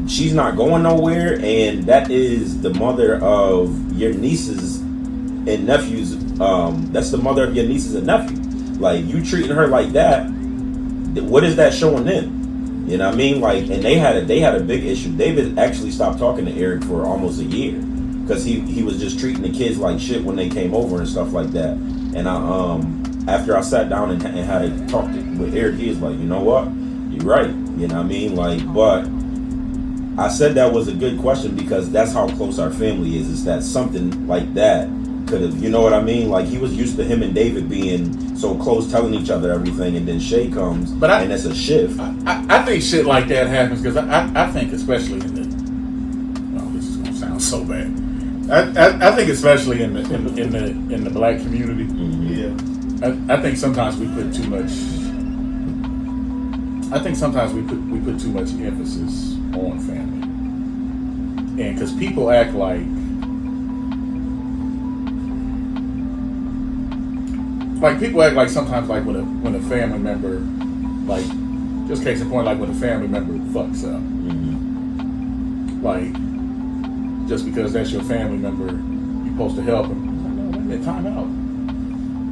she's not going nowhere, and that is the mother of your nieces and nephews. That's the mother of your nieces and nephews. Like, you treating her like that, what is that showing them? You know what I mean? Like, and they had a big issue. David actually stopped talking to Eric for almost a year because he was just treating the kids like shit when they came over and stuff like that. And after I sat down and had a talk with Eric, he was like, you know what? You're right. You know what I mean? Like, but I said that was a good question because that's how close our family is that something like that could have, you know what I mean? Like, he was used to him and David being so close, telling each other everything, and then Shay comes, and it's a shift. I think shit like that happens because I think especially in the, this is gonna sound so bad. I think especially in the black community, I think sometimes we put too much. I think sometimes we put too much emphasis on family, and because people act like people act like sometimes like when a family member, like, just case in point, like when a family member fucks up, like, just because that's your family member, you're supposed to help them. Like, no, wait a minute, time out.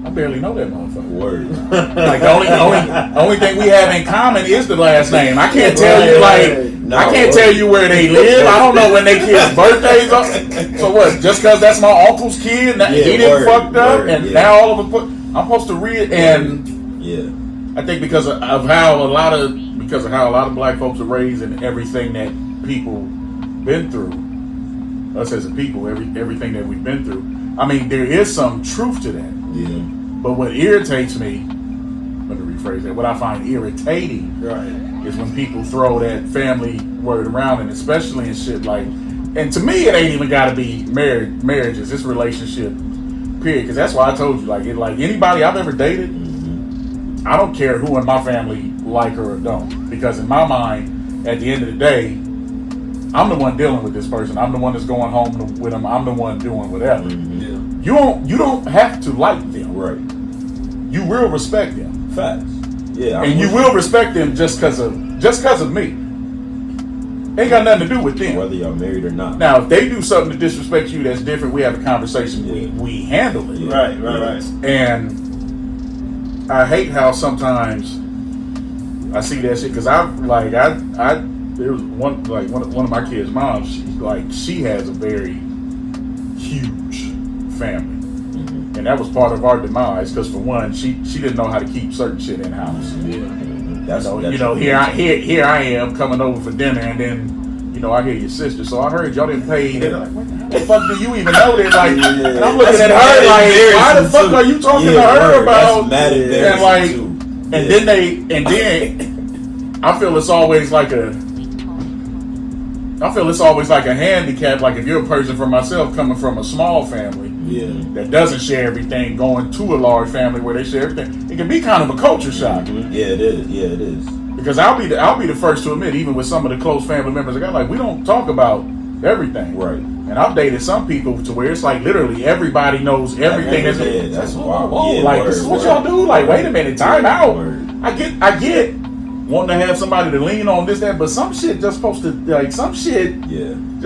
I barely know that motherfucker. Word. Like, the only thing we have in common is the last name. I can't tell you, like, I can't tell you where they live. I don't know when their kids' birthdays are. So what? Just because that's my uncle's kid, and he didn't fucked up, and now all of them I'm supposed to read, and I think because of how a lot of black folks are raised and everything that people been through, us as a people, everything that we've been through. I mean, there is some truth to that. Yeah. But what irritates me, let me rephrase that. What I find irritating, is when people throw that family word around, and especially in shit like. And to me, it ain't even got to be marriages. It's relationship. Period, because that's why I told you, like anybody I've ever dated, I don't care who in my family like her or don't, because in my mind, at the end of the day, I'm the one dealing with this person. I'm the one that's going home with them. I'm the one doing whatever. You don't have to like them, right? You will respect them. Facts. Yeah, and you will respect them just because of me. Ain't got nothing to do with them. Whether you're married or not. Now, if they do something to disrespect you that's different, we have a conversation. We handle it. Right. And I hate how sometimes I see that shit because there was one of my kids' moms. She has a very huge family. And that was part of our demise because, for one, she didn't know how to keep certain shit in house. Here I am coming over for dinner, and then I hear your sister. So I heard y'all didn't pay. Like, what the fuck do you even know that? Like, and I'm looking at her like, why the fuck are you talking to her about? And like, and then I feel it's always like a handicap. Like if you're a person for myself coming from a small family. That doesn't share everything, going to a large family where they share everything, it can be kind of a culture shock. Yeah, it is. Yeah, it is. Because I'll be the first to admit, even with some of the close family members I got, like we don't talk about everything. Right. And I've dated some people to where it's like literally everybody knows everything. That's wild. Like this is what y'all do. Like wait a minute, time out. I get wanting to have somebody to lean on this, that, but some shit just supposed to just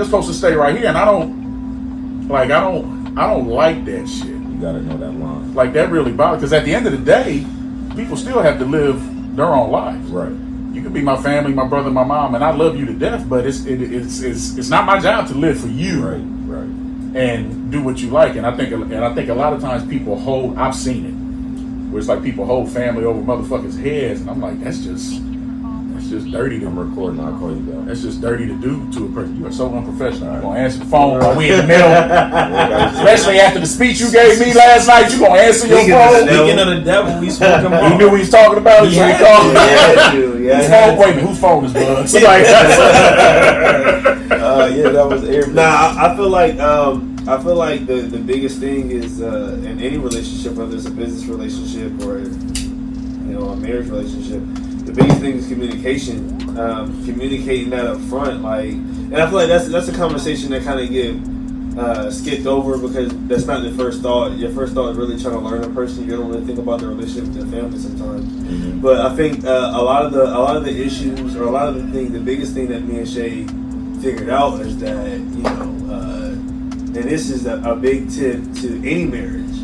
supposed to stay right here, and I don't like that shit. You gotta know that line. Like that really bothers, because at the end of the day, people still have to live their own lives. Right. You could be my family, my brother, my mom, and I love you to death, but it's not my job to live for you. Right. And do what you like. And I think a lot of times people hold. I've seen it where it's like people hold family over motherfuckers' heads, and I'm like, that's just dirty. I'm recording. I'll call you back. That's just dirty to do to a person. You are so unprofessional. You're gonna answer the phone while we in the middle, especially after the speech you gave me last night. You gonna answer your phone? Speaking of the devil, we smoking. He knew what he was talking about. He called. Yeah. Wait a minute, whose phone is bugged? That was everything. Nah, I feel like the biggest thing is in any relationship, whether it's a business relationship or a marriage relationship. The biggest thing is communication. Communicating that up front, and I feel like that's a conversation that kind of get skipped over because that's not the first thought. Your first thought is really trying to learn a person. You don't really think about the relationship with their family sometimes. Mm-hmm. But I think a lot of the issues or the biggest thing that me and Shay figured out is that and this is a big tip to any marriage.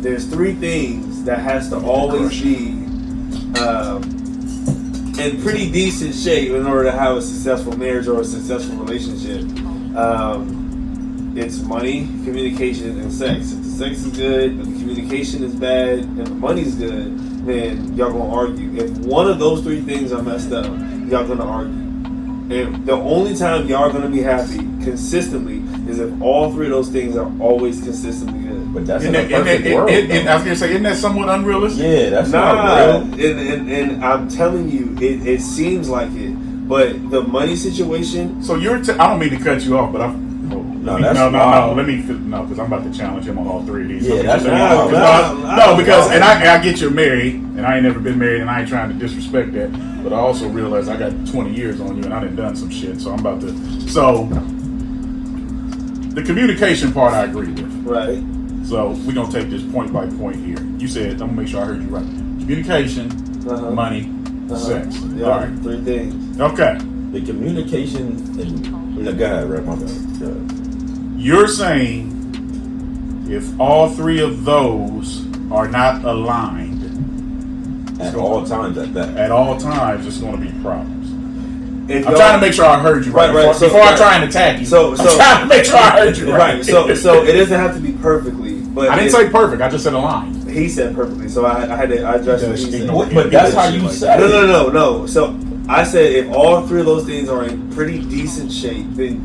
There's 3 things that has to always be in pretty decent shape in order to have a successful marriage or a successful relationship. It's money, communication, and sex. If the sex is good, but the communication is bad, and the money's good, then y'all gonna argue. If one of those 3 things are messed up, y'all gonna argue. And the only time y'all are gonna be happy consistently is if all 3 of those things are always consistently good. But that's in a perfect world. I was gonna say, isn't that somewhat unrealistic? Yeah, that's not real. And I'm telling you, it seems like it. But the money situation. So I don't mean to cut you off, but no, because I'm about to challenge him on all 3 of these. Yeah, that's because I get you're married, and I ain't never been married, and I ain't trying to disrespect that, but I also realize I got 20 years on you, and I done some shit, so I'm about to. So the communication part, I agree with. Right. So we're gonna take this point by point here. You said, I'm gonna make sure I heard you right. Communication, money, sex. Yeah, all right. 3 things. Okay. The communication and go ahead, Red. My bad. You're saying if all 3 of those are not aligned at all times, it's going to be problems. I'm trying to make sure I heard you right. Before I try and attack you. I'm trying to make sure I heard you right. So it doesn't have to be perfectly. But I didn't say perfect. I just said aligned. He said perfectly. So I addressed what he said. But that's how you said it. No. So I said if all 3 of those things are in pretty decent shape, then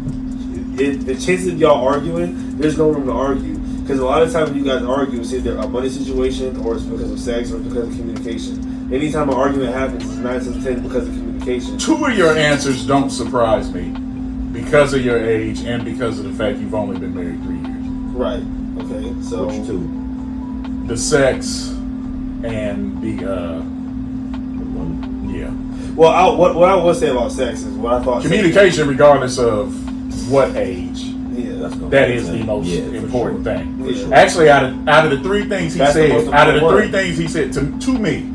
the chances of y'all arguing, there's no room to argue. Because a lot of times when you guys argue, it's either a money situation or it's because of sex or it's because of communication. Anytime an argument happens, it's 9 out of 10 because of communication. 2 of your answers don't surprise me because of your age and because of the fact you've only been married 3 years. Right. Okay. So which 2? The sex and the yeah. Well, what I will say about sex is what I thought. Communication, regardless of what age. Yeah, that is the most important thing. For sure. Actually, out of the 3 things he said, to me,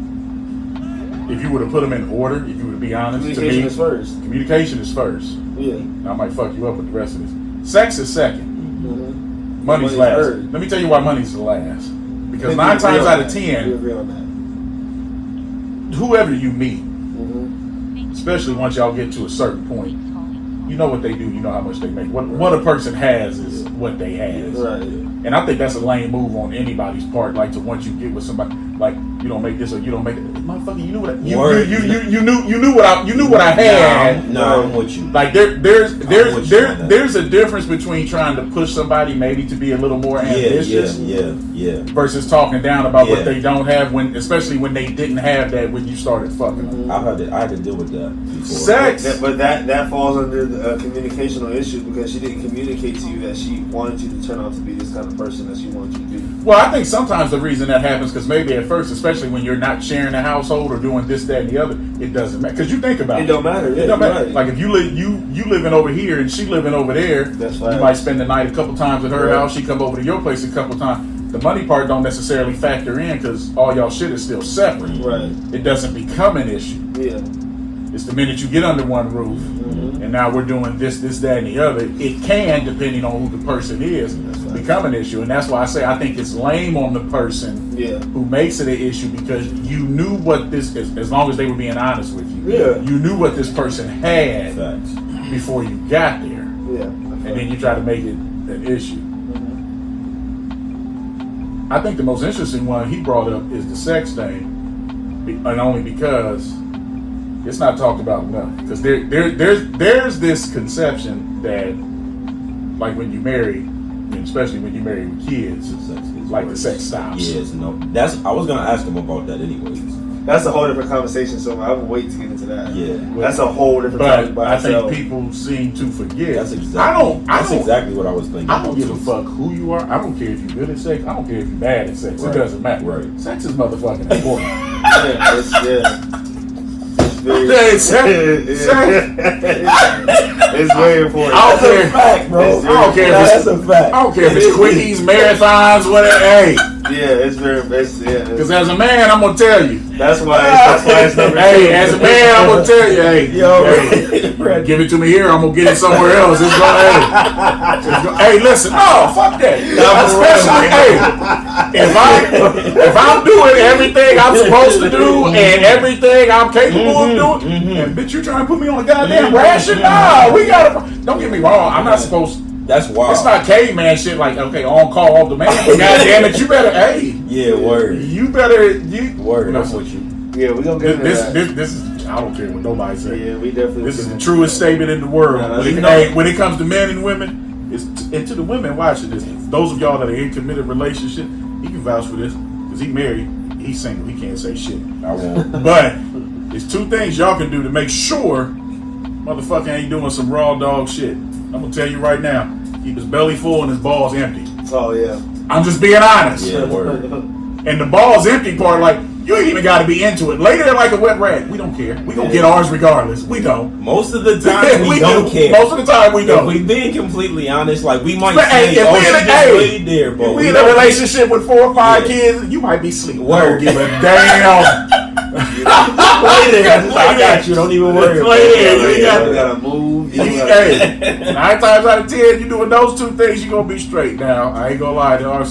if you were to put them in order, if you were to be honest, communication is first. Communication is first. Yeah. Now, I might fuck you up with the rest of this. Sex is second. Mm-hmm. Money's last. Third. Let me tell you why money's the last. Because 9 times out of 10, we agree on that. Whoever you meet, especially once y'all get to a certain point, you know what they do, you know how much they make. What a person has is what they have. Right. And I think that's a lame move on anybody's part. Like to once you get with somebody, like you don't make this or you don't make it. Motherfucker, you knew what you knew what I had. No, I'm with you. Like there's a difference between trying to push somebody maybe to be a little more ambitious, versus talking down about what they don't have especially when they didn't have that when you started fucking them. I had to deal with that before. Sex, But that falls under the communicational issue because she didn't communicate to you that she wanted you to turn out to be this kind of person that she wanted you to be. Well, I think sometimes the reason that happens because maybe at first, especially when you're not sharing a household or doing this, that, and the other, it doesn't matter. Because you think about it. It don't matter. It don't matter. Right. Like if you living over here and she living over there, That's you right. might spend the night a couple times at her Right. house. She come over to your place a couple times. The money part don't necessarily factor in because all y'all shit is still separate. Right. It doesn't become an issue. Yeah. It's the minute you get under one roof, and now we're doing this, that, and the other. It can, depending on who the person is, become an issue, and that's why I say I think it's lame on the person who makes it an issue because you knew what this is. As long as they were being honest with you, you knew what this person had before you got there, and then you try to make it an issue. I think the most interesting one he brought up is the sex thing, and only because it's not talked about enough. Because there's this conception that, like when you marry, and especially when you marry with kids, like the sex stops. Yes, no. I was gonna ask him about that anyways. That's a whole different conversation, so I would wait to get into that. Yeah. That's a whole different topic But by I think itself. people seem to forget. That's exactly what I was thinking. I don't give a fuck who you are. I don't care if you're good at sex. I don't care if you're bad at sex. Right. It doesn't matter. Right. Sex is motherfucking important. It's very important. I don't care. That's a fact, bro. It's very- I don't care if That's it's a fact. I don't care if it's quickies, marathons, whatever. Hey, Yeah, it's very. because as a man, I'm gonna tell you. That's why it's number Hey, two. as a man, I'm gonna tell you. Hey, Right. give it to me here. I'm gonna get it somewhere else. It's gonna. Hey, listen. No, fuck that. Especially, if I'm doing everything I'm supposed to do and everything I'm capable of doing, and bitch, you trying to put me on a goddamn ration? Nah, we gotta. Don't get me wrong. I'm not supposed. That's wild. It's not caveman shit like, okay, on call, off demand. But goddamn it, you better, Yeah, word. you better, Word. I'm listen, with you. Yeah, we gonna get into that. this is, I don't care what nobody says. Yeah, we definitely. This is the truest statement in the world. Yeah, When it comes to men and women, and to the women watching this, those of y'all that are in committed relationship, he can vouch for this because he married, he's single, he can't say shit. I won't. But there's two things y'all can do to make sure motherfucker ain't doing some raw dog shit. I'm gonna tell you right now, keep his belly full and his balls empty. Oh yeah. I'm just being honest. Yeah, word. And the balls empty part, like, you ain't even got to be into it. Lay there like a wet rag. We don't care. We gonna get ours regardless. We don't. Most of the time we don't care. Most of the time we If don't. we being completely honest, like we might But, say, hey, if oh, we she in a- just hey, laid there, but we in a relationship with 4 or 5 kids, you might be sleeping. I don't Word. give a damn. Play there. I got you. Don't even worry. Play there. You You gotta- gotta move. Hey, 9 times out of 10, you doing those two things, you gonna be straight. Now, I ain't gonna lie, there are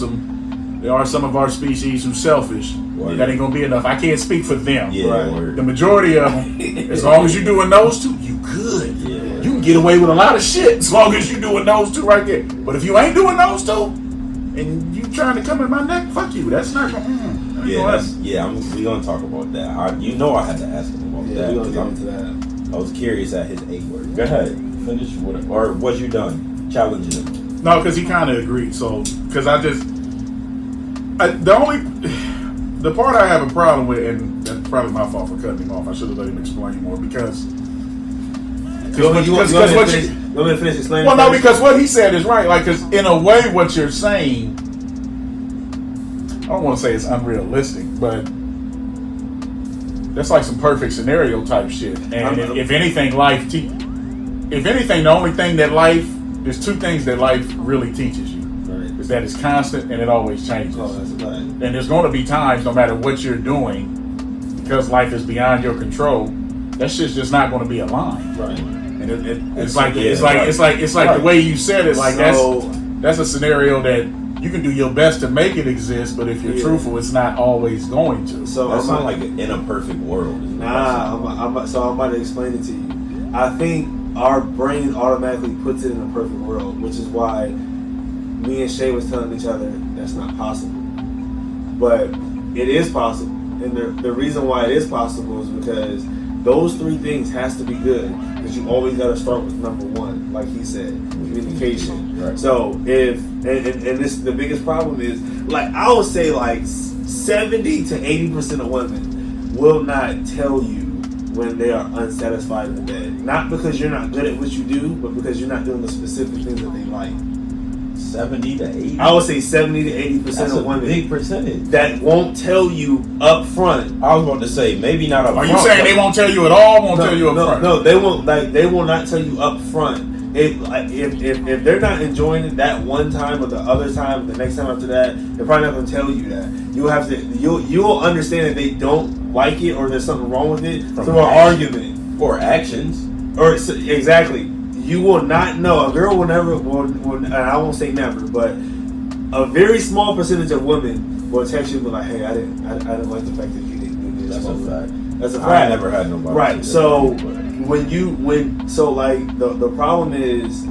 some of our species who's selfish. Word. That ain't gonna be enough. I can't speak for them. Yeah, Right. word. The majority of them, as long as you're doing those two, you good. Yeah. You can get away with a lot of shit as long as you're doing those two right there. But if you ain't doing those two, and you trying to come in my neck, fuck you. That's not gonna. We gonna talk about that. I had to ask him about Yeah, that. we gonna 'cause get into that. I was curious at his A word. Go ahead, finish with it. Or was you done challenging him? No, because he kind of agreed. So, because the part I have a problem with, and that's probably my fault for cutting him off. I should have let him explain more because. You want me to finish explaining? Well, no, because what he said is right. Like, because in a way, what you're saying, I don't want to say it's unrealistic, but that's like some perfect scenario type shit. And if anything, the only thing that there's 2 things that life really teaches you. Right. Is that it's constant and it always changes. Oh, that's right. And there's going to be times, no matter what you're doing, because life is beyond your control, that shit's just not going to be aligned. Right. And it's like the way you said it. Like that's a scenario that you can do your best to make it exist, but if you're truthful, it's not always going to. So That's not like in a perfect world. Nah, I'm about to explain it to you. I think our brain automatically puts it in a perfect world, which is why me and Shay was telling each other that's not possible. But it is possible. And the reason why it is possible is because those three things has to be good, because you always got to start with number one, like he said, communication. Right. So if and this the biggest problem is, like, I would say like 70 to 80% of women will not tell you when they are unsatisfied in the bed. Not because you're not good at what you do, but because you're not doing the specific things that they like. 70 to 80. I would say 70 to 80% That's of a women big percentage. that won't tell you up front. I was about to say maybe not up Are front. you saying they won't tell you at all? Won't tell you up front? No, they won't. Like, they will not tell you up front. If they're not enjoying it that one time or the other time, the next time after that, they're probably not going to tell you that. You'll understand that they don't like it or there's something wrong with it through an argument or actions. or exactly. You will not know. A girl will never. And I won't say never, but a very small percentage of women will text you and be like, "Hey, I didn't like the fact that you didn't do this." That's a fact. That's a fact. I never had nobody. Right. So the problem is,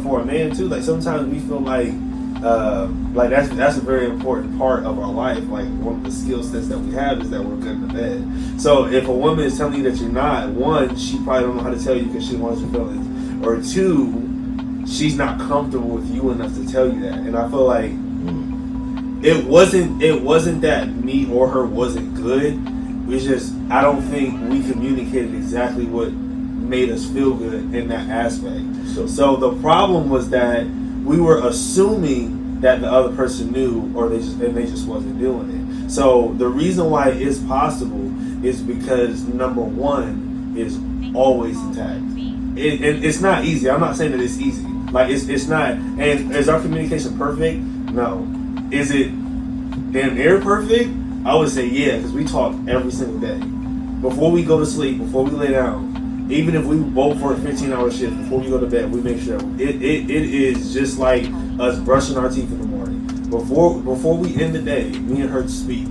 for a man too, like sometimes we feel like that's a very important part of our life. Like, one of the skill sets that we have is that we're good in the bed. So if a woman is telling you that you're not, one, she probably don't know how to tell you because she wants your feelings, or two, she's not comfortable with you enough to tell you that. And I feel like it wasn't that me or her wasn't good. It's just, I don't think we communicated exactly what made us feel good in that aspect. So the problem was that we were assuming that the other person knew, or they just wasn't doing it. So the reason why it is possible is because number one is always intact. It's not easy. I'm not saying that it's easy. Like, it's not. And is our communication perfect? No. Is it damn near perfect? I would say yeah, because we talk every single day. Before we go to sleep, before we lay down, even if we both work 15-hour shifts, before we go to bed, we make sure it is just like us brushing our teeth in the morning. Before we end the day, me and her speak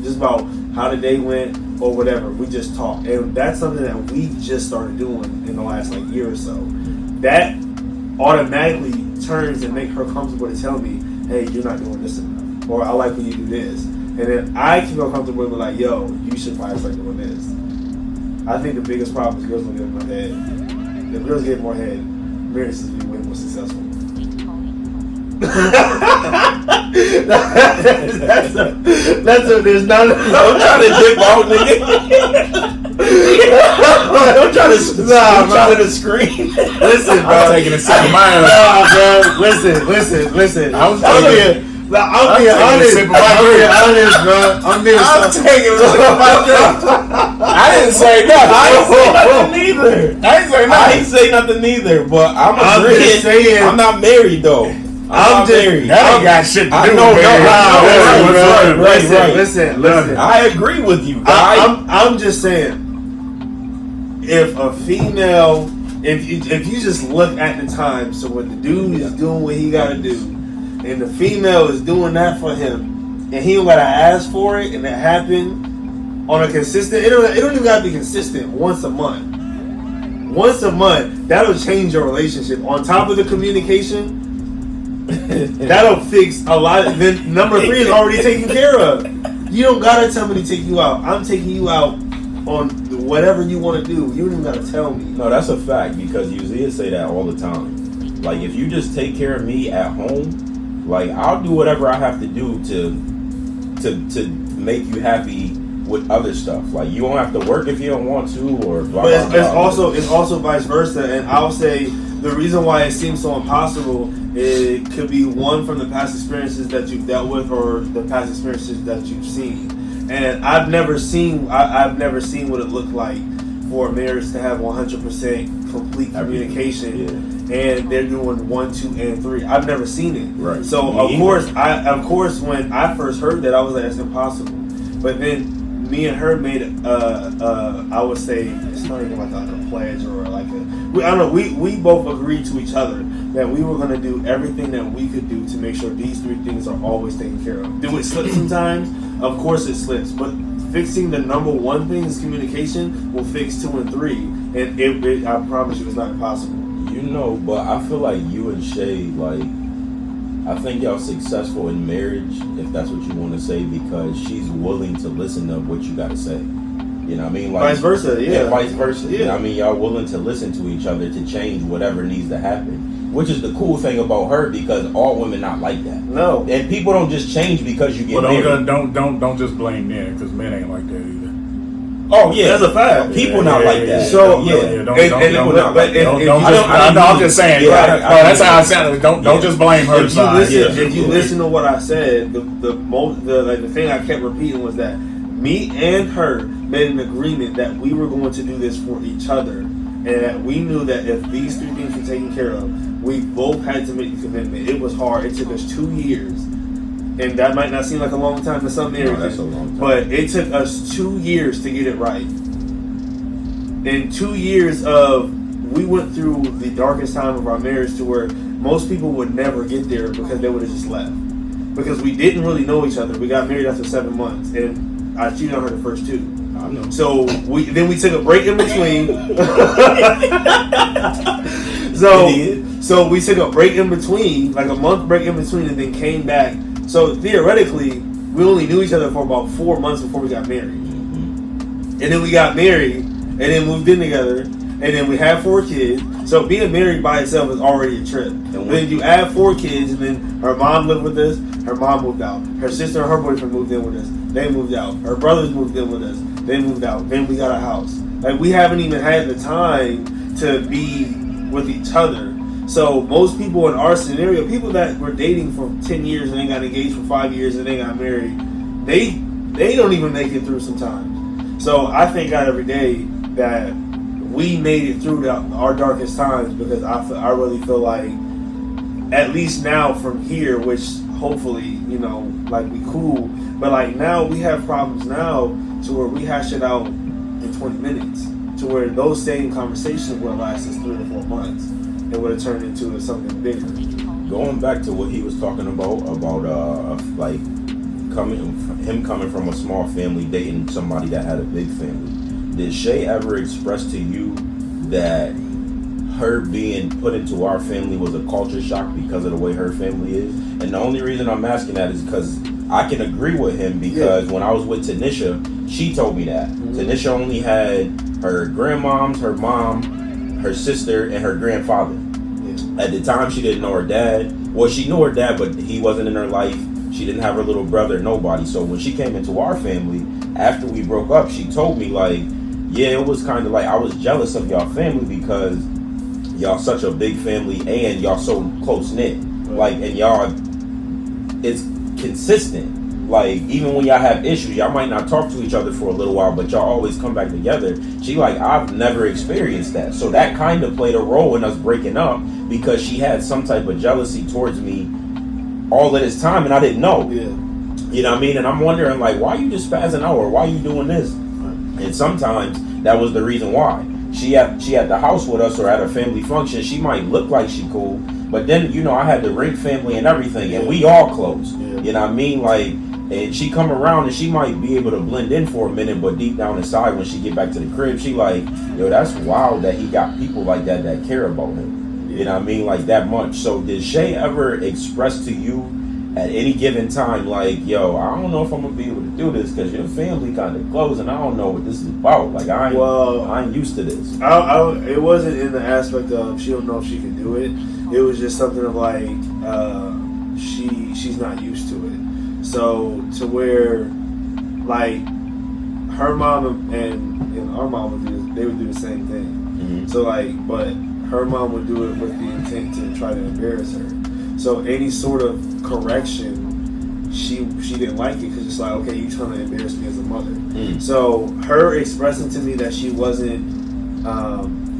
just about how the day went or whatever. We just talk, and that's something that we just started doing in the last year or so. That automatically turns and make her comfortable to tell me, hey, you're not doing this enough, or I like when you do this. And then I can feel comfortable with like, yo, you should probably start doing this. I think the biggest problem is girls don't get more head. If girls get more head, marriages will be way more successful. There's not. Don't try to dip out, nigga. Don't try to scream. Listen, bro. I'm taking a sip of mine. Nah, bro. Listen. I'm being honest, bro. I'm taking a sip of my drink. I didn't say nothing. I ain't say nothing either. But I'm agreeing. just saying. I'm not married though. I'm married. That ain't got shit to do I with know, marriage. right. Listen. I agree with you. I'm just saying, if a female, if you just look at the time, so when the dude is doing what he gotta do, and the female is doing that for him, and he don't gotta ask for it, and it happened on a consistent, it don't even gotta be consistent, once a month. Once a month, that'll change your relationship. On top of the communication, that'll fix a lot. Then number 3 is already taken care of. You don't gotta tell me to take you out. I'm taking you out on whatever you want to do. You don't even gotta tell me. No, that's a fact, because you say that all the time. Like, if you just take care of me at home, like, I'll do whatever I have to do to make you happy with other stuff. Like, you don't have to work if you don't want to, or blah, but blah, blah. it's also vice versa. And I'll say the reason why it seems so impossible, it could be one from the past experiences that you've dealt with, or the past experiences that you've seen. And I've never seen what it looked like for a marriage to have 100% complete communication, and they're doing 1, 2, and 3. I've never seen it. Right. So of course, when I first heard that, I was like, that's impossible. But then me and her made I would say, it's not even like a pledge or like we both agreed to each other that we were going to do everything that we could do to make sure these 3 things are always taken care of. Do it slip sometimes? Of course it slips, but fixing the number 1 thing is communication will fix 2 and 3, and I promise you, it's not impossible. You know, but I feel like you and Shay, like, I think y'all successful in marriage, if that's what you want to say, because she's willing to listen to what you got to say. You know what I mean? Like, Vice versa, yeah. Vice versa. Yeah. You know what I mean? Y'all willing to listen to each other to change whatever needs to happen. Which is the cool thing about her, because all women not like that. No. And people don't just change because you get married. Don't just blame men, because men ain't like that either. Oh yeah, that's a fact. People not like that. So I'm just saying. Yeah, right? That's how I sounded. Don't just blame her. If you listen to what I said, the thing I kept repeating was that me and her made an agreement that we were going to do this for each other, and that we knew that if these three things were taken care of, we both had to make the commitment. It was hard. It took us 2 years. And that might not seem like a long time to some marriages, that's a long time. But it took us 2 years to get it right. In 2 years we went through the darkest time of our marriage, to where most people would never get there because they would have just left. Because we didn't really know each other. We got married after 7 months, and I cheated on her the first 2. I know. So we took a break in between. So we took a break in between, like a month break in between, and then came back. So theoretically, we only knew each other for about 4 months before we got married. And then we got married, and then moved in together, and then we had 4 kids. So being married by itself is already a trip. And then you add 4 kids, and then her mom lived with us, her mom moved out. Her sister and her boyfriend moved in with us, they moved out. Her brothers moved in with us, they moved out. Then we got a house. Like, we haven't even had the time to be with each other. So most people in our scenario, people that were dating for 10 years and they got engaged for 5 years and they got married, they don't even make it through sometimes. So I thank God every day that we made it through our darkest times, because I really feel like, at least now from here, which hopefully, like, we cool, but like now we have problems now to where we hash it out in 20 minutes, to where those same conversations would last us 3 or 4 months. It would have turned into something bigger. Going back to what he was talking about like him coming from a small family, dating somebody that had a big family. Did Shay ever express to you that her being put into our family was a culture shock because of the way her family is? And the only reason I'm asking that is because I can agree with him, because when I was with Tanisha, she told me that. Tanisha only had her grandmoms, her mom, her sister, and her grandfather. At the time, she didn't know her dad. Well, she knew her dad, but he wasn't in her life. She didn't have her little brother, nobody. So when she came into our family, after we broke up, she told me, like, yeah, it was kind of like I was jealous of y'all family, because y'all such a big family and y'all so close-knit. Like, and y'all, it's consistent. Like, even when y'all have issues, y'all might not talk to each other for a little while, but y'all always come back together. She like, I've never experienced that. So that kind of played a role in us breaking up, because she had some type of jealousy towards me all of this time, and I didn't know. Yeah. You know what I mean? And I'm wondering, like, why you just spazzing out, or why you doing this? And sometimes that was the reason why. She had the house with us, or at a family function. She might look like she cool, but then, I had the Ring family and everything, and we all close. Yeah. You know what I mean? Like, and she come around and she might be able to blend in for a minute, but deep down inside, when she get back to the crib, she like, yo, that's wild that he got people like that care about him. You know what I mean? Like, that much. So did Shay ever express to you at any given time, like, yo, I don't know if I'm gonna be able to do this, because your family kind of close, and I don't know what this is about. Like, I ain't used to this. It wasn't in the aspect of she don't know if she can do it. It was just something of like, she's not used to it. So to where, like, her mom and our mom would do the same thing. Mm-hmm. So like, but her mom would do it with the intent to try to embarrass her. So any sort of correction, she didn't like it, because it's like, okay, you trying to embarrass me as a mother. Mm. So her expressing to me that she wasn't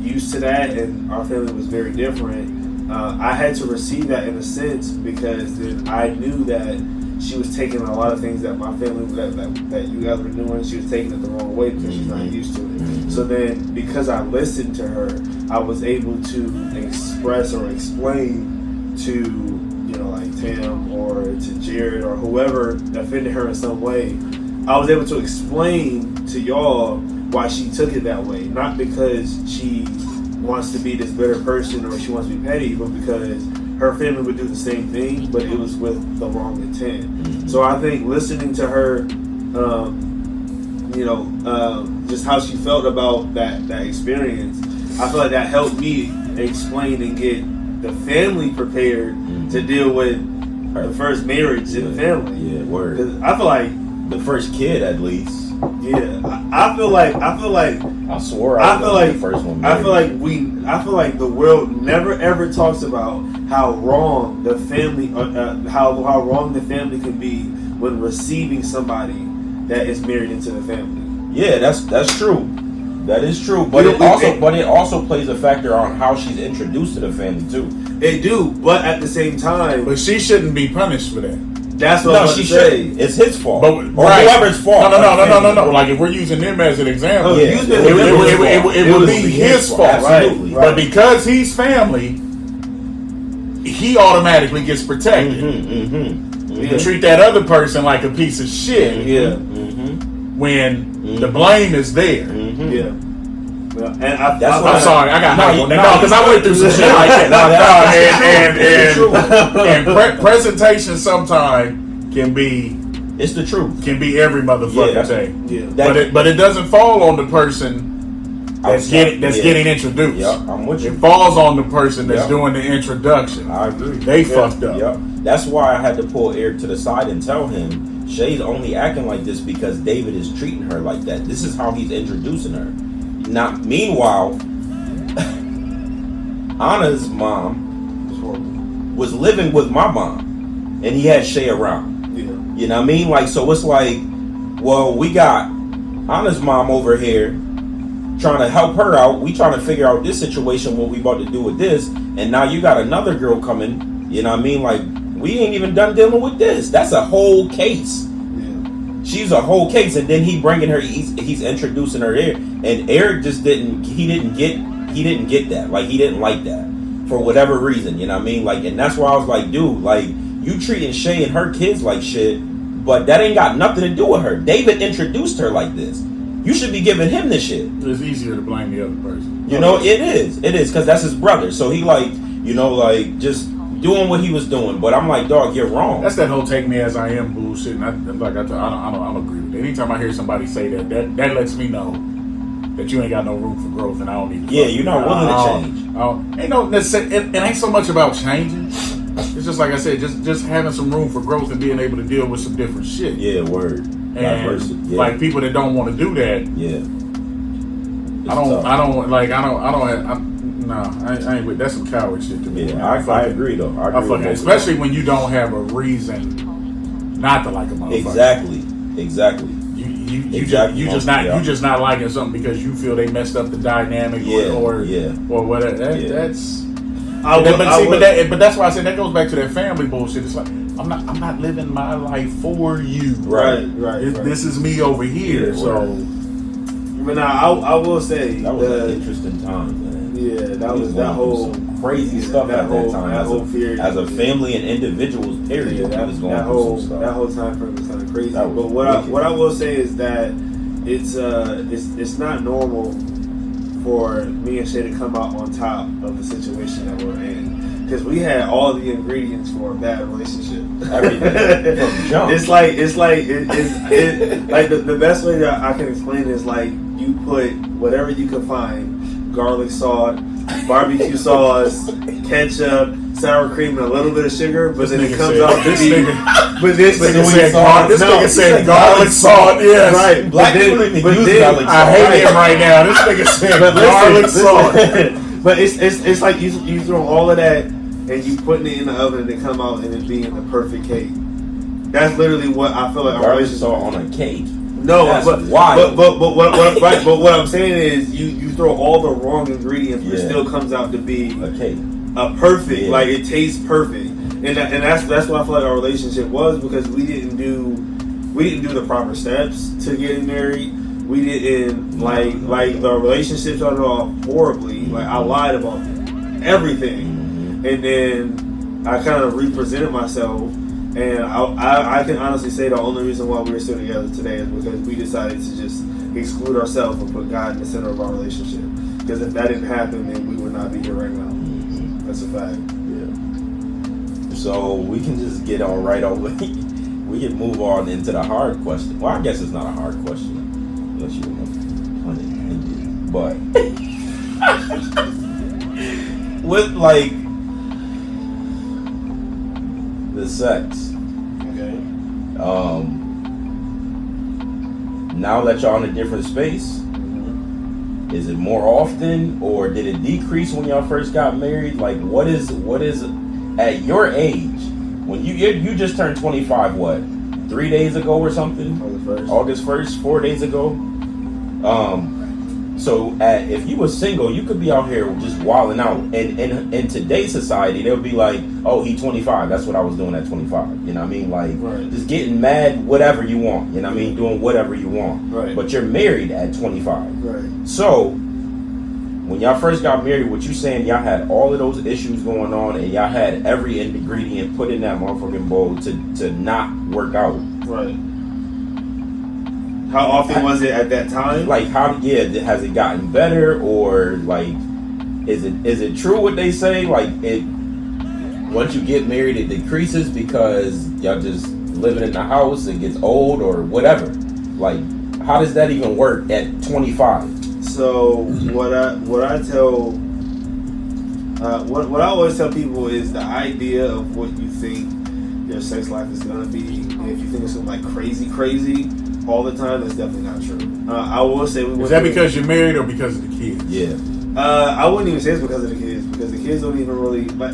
used to that, and our family was very different, I had to receive that in a sense, because then I knew that she was taking a lot of things that my family, that you guys were doing, she was taking it the wrong way, because she's not used to it. So then, because I listened to her, I was able to express or explain to, like Tam or to Jared or whoever offended her in some way. I was able to explain to y'all why she took it that way. Not because she wants to be this bitter person or she wants to be petty, but because her family would do the same thing, but it was with the wrong intent. So I think listening to her, just how she felt about that experience, I feel like that helped me explain and get the family prepared to deal with the first marriage in the family. Yeah, word. 'Cause I feel like The first kid, at least. yeah, I feel like I swore I feel like the first one. I feel like the world never ever talks about how wrong the family, how wrong the family can be when receiving somebody that is married into the family. Yeah, that's true. That is true. But it also plays a factor on how she's introduced to the family too. They do, but at the same time, But she shouldn't be punished for that. that's what I'm No, about she to say. shouldn't. It's his fault. But Or whoever's fault. No. Like if we're using him as an example, Yeah. it would be his fault. Absolutely. Right. But because he's family, he automatically gets protected. You treat that other person like a piece of shit Yeah, when the blame is there. yeah. Well, and That's why I'm sorry, I got No, because I went through some shit like that. And presentation sometimes can be It's the truth. every motherfucking Yeah, thing. Yeah. But it doesn't fall on the person that's getting introduced. Yeah, I'm with you. It falls on the person that's Yeah. doing the introduction. I agree. They fucked up. Yep. That's why I had to pull Eric to the side and tell him Shay's only acting like this because David is treating her like that. This is how he's introducing her. Now, meanwhile, Anna's mom was living with my mom, and he had Shay around. Yeah. You know what I mean? Like, so it's like, well, we got Anna's mom over here trying to help her out. We trying to figure out this situation, what we about to do with this, and now you got another girl coming. You know what I mean? Like, we ain't even done dealing with this. That's a whole case. She's a whole case, and then he bringing her. He's introducing her there, and Eric just didn't get that. Like, he didn't like that for whatever reason. You know what I mean? Like, and that's why I was like, dude, like, you treating Shay and her kids like shit, but that ain't got nothing to do with her. David introduced her like this. You should be giving him this shit. It's easier to blame the other person. You know, it is because that's his brother. So he like, just doing what he was doing. But I'm like, dog, you're wrong. That's that whole "take me as I am" bullshit. And I don't agree with it. Anytime I hear somebody say that lets me know that you ain't got no room for growth, and I don't need to. Yeah, you're not willing to change. Ain't no necessary. It ain't so much about changing. It's just like I said, just having some room for growth and being able to deal with some different shit. Yeah, word. And like people that don't want to do that. Yeah. I ain't with that's some coward shit to me. Yeah, I agree though. I agree especially when you don't have a reason not to like a motherfucker. Exactly. You just not liking something because you feel they messed up the dynamic or whatever. That's. But that's why I said that goes back to that family bullshit. It's like I'm not living my life for you. Right. This is me over here. But now I will say that was an interesting time, man. Yeah, that was that whole crazy stuff at that time. That whole period, as a family and individuals, period. Yeah, that whole time frame was kind of crazy. But what I will say is that it's not normal for me and Shay to come out on top of the situation that we're in, because we had all the ingredients for a bad relationship. Everything from jump. It's like the best way that I can explain it is like you put whatever you can find: garlic salt, barbecue sauce, ketchup, sour cream, and a little bit of sugar. But then it comes out to be. This nigga said garlic salt. Yes, right. Black people even use garlic salt. I hate him right now. This nigga said garlic salt. But it's like you throw all of that and you putting it in the oven and it come out and it being the perfect cake. That's literally what I feel like our garlic relationship salt on a cake. No, that's but wild. But what I'm saying is you throw all the wrong ingredients, but it still comes out to be a cake, a perfect. Like it tastes perfect, and that's what I feel like our relationship was, because we didn't do the proper steps to getting married. We didn't like the relationship started off horribly. Like I lied about everything, and then I kind of represented myself. And I can honestly say the only reason why we're still together today is because we decided to just exclude ourselves and put God in the center of our relationship. Because if that didn't happen, then we would not be here right now. Mm-hmm. That's a fact. Yeah. So we can just get on right over. We can move on into the hard question. Well, I guess it's not a hard question unless you want to it. But with like the sex, Okay. now that y'all in a different space, is it more often or did it decrease when y'all first got married? Like what is at your age when you just turned 25, what, 3 days ago or something? August 1st, 4 days ago. So if you were single, you could be out here just wilding out. And in today's society, they'll be like, oh, he 25. That's what I was doing at 25. You know what I mean? Like, just getting mad, whatever you want. You know what I mean? Doing whatever you want. Right. But you're married at 25. Right. So when y'all first got married, what you saying, y'all had all of those issues going on and y'all had every ingredient put in that motherfucking bowl to not work out. Right. How often was it at that time? Like has it gotten better, or like is it true what they say? Like it once you get married it decreases because y'all just living in the house, it gets old or whatever. Like how does that even work at 25? So what I tell what I always tell people is the idea of what you think your sex life is gonna be. If you think it's gonna be like crazy all the time, that's definitely not true. I will say is that because you're married or because of the kids? Yeah. I wouldn't even say it's because of the kids, because the kids don't even really like.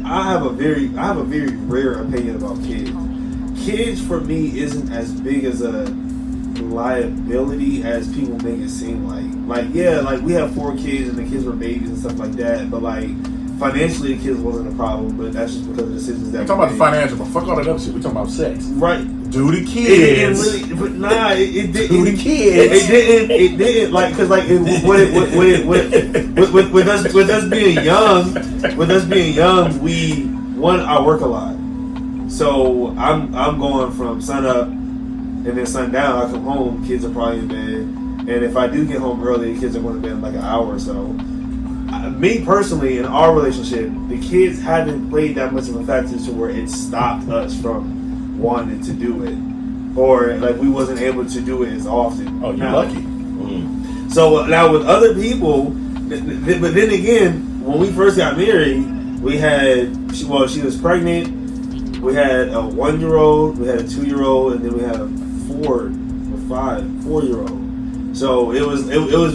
I have a very rare opinion about kids. Kids for me isn't as big as a liability as people make it seem like. Like yeah, like we have 4 kids and the kids were babies and stuff like that, but like financially the kids wasn't a problem, but that's just because of the decisions that we're talking about the financial, but fuck all that other shit. We're talking about sex. Right. Do the kids. It didn't. Do the kids. It didn't like, cause like with us being young, I work a lot. So I'm going from sun up and then sun down. I come home, kids are probably in bed, and if I do get home early, the kids are going to bed in like an hour or so. Me personally, in our relationship, the kids haven't played that much of a factor to where it stopped us from wanted to do it, or like we wasn't able to do it as often. Oh, you're lucky. Mm-hmm. So now with other people, but then again, when we first got married, we had she was pregnant. We had a 1-year-old, we had a 2-year-old, and then we had a 4-year-old. So it was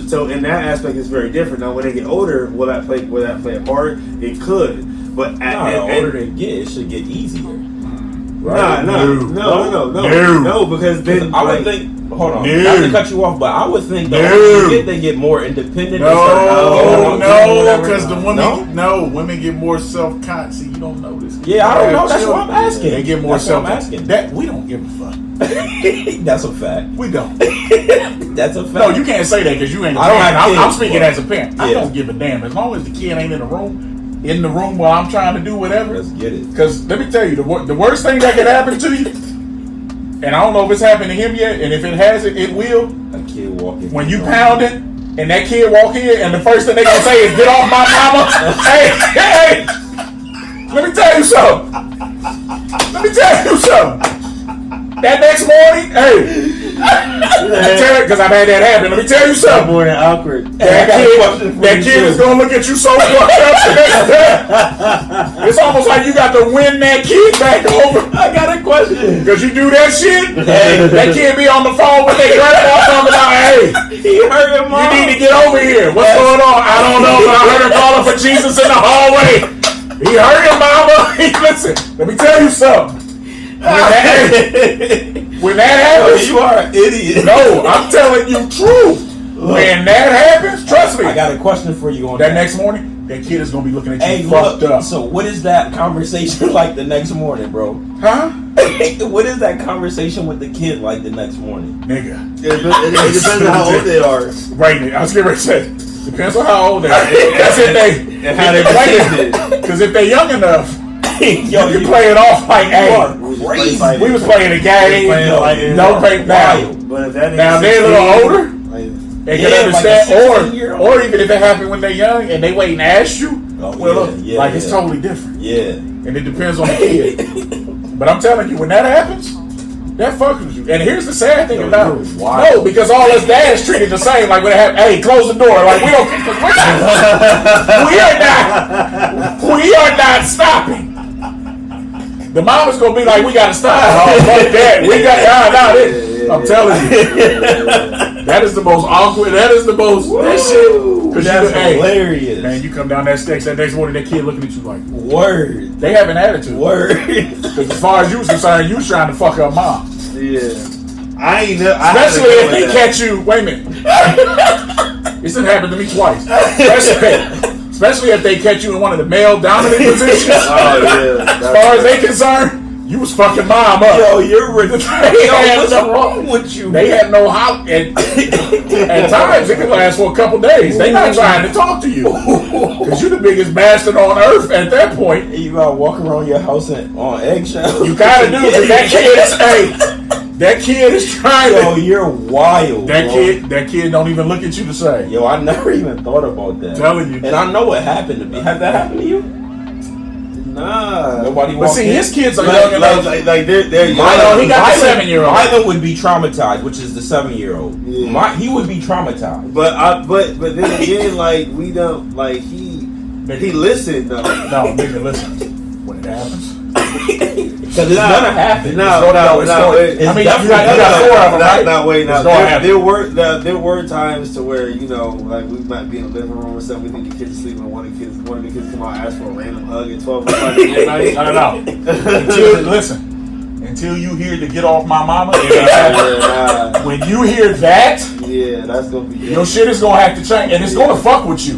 so in that aspect it's very different. Now when they get older, will that play a part? It could, but the older they get, it should get easier. Right? No, because then I would think. Hold on, No. not to cut you off, but I would think the older they get more independent. No, because the women, women get more self-conscious. See, you don't know this. Yeah, I don't know. That's what I'm asking. They get more self-conscious. That we don't give a fuck. That's a fact. We don't. That's a fact. No, you can't say that because you ain't. I'm speaking as a parent. Yeah. I don't give a damn as long as the kid ain't in the room while I'm trying to do whatever. Let's get it. Because let me tell you, the worst thing that could happen to you, and I don't know if it's happened to him yet, and if it hasn't, it will. A kid walking. When you pound it, and that kid walk in, and the first thing they gonna say is, "Get off my mama!" Hey, let me tell you something. That next morning, because I've had that happen. Let me tell you something. More than awkward. That kid is gonna look at you so fucked up the next day. It's almost like you got to win that kid back over. I got a question. Because you do that shit, that kid be on the phone with their grandma talking about, hey, He hurt him, Mom. you need to get over here. What's going on? I don't know, but I heard her calling for Jesus in the hallway. He hurt him, mama. Listen, let me tell you something. When that happens, You are an idiot. no, I'm telling you truth. When that happens, trust me. I got a question for you on That next morning, that kid is gonna be looking at you Hey, fucked look, up. so what is that conversation like the next morning, bro? Huh? What is that conversation with the kid like the next morning? Nigga. It depends on how old they are. Right, I was getting ready to say. Depends on how old they are. That's if they And how they play perceived it. it. Because if they're young enough, Yo, you can play it off like, hey, crazy. we was playing a game. Playing like- Don't pay now. But if that Now they're a little older. They can understand, like or even if it happened when they're young and they wait and ask you, it's totally different. Yeah, and it depends on the kid. But I'm telling you, when that happens, that fucks with you. And here's the sad thing about it. No, because all us dads treated the same. Like when it happened, hey, close the door. Like we are not stopping. The mama's gonna be like, we gotta stop. Oh, fuck that. I'm telling you. That is the most awkward. That is the most. That shit. That's hilarious. Man, you come down that steps that next morning, that kid looking at you like, word. They have an attitude. Word. Because as far as you was concerned, you was trying to fuck her mom. Yeah. Especially if they catch you. Wait a minute. This done happened to me twice. Especially if they catch you in one of the male dominant positions. Oh yeah. As far as they concerned, you was fucking mom up. Yo, you're ridiculous. What's wrong with you? They had no house. At times, it could last for a couple days. They not trying to talk to you. Because you're the biggest bastard on earth at that point. And you gotta walk around your house on eggshells. You gotta do it. That kid is trying to. Yo, you're wild. That kid don't even look at you to say. Yo, I never even thought about that. I'm telling you. And I know what happened to me. Has that happened to you? Nah. Nobody But walked see, in. his kids are young enough. Like they're young. I know, he got the 7-year-old. Milo would be traumatized, which is the 7-year-old. Yeah. He would be traumatized. But then again, like we don't like he listened though. No, nigga, listen. When it happens. Because it's gonna happen. No. I mean, you got 4 of them, right? There were times to where like we might be in the living room or something. We think the kids are sleeping. One of the kids come out and ask for a random hug at 12 o'clock at night. No. Until you hear the get off my mama. When you hear that, that's gonna be your shit is gonna have to change, and it's gonna fuck with you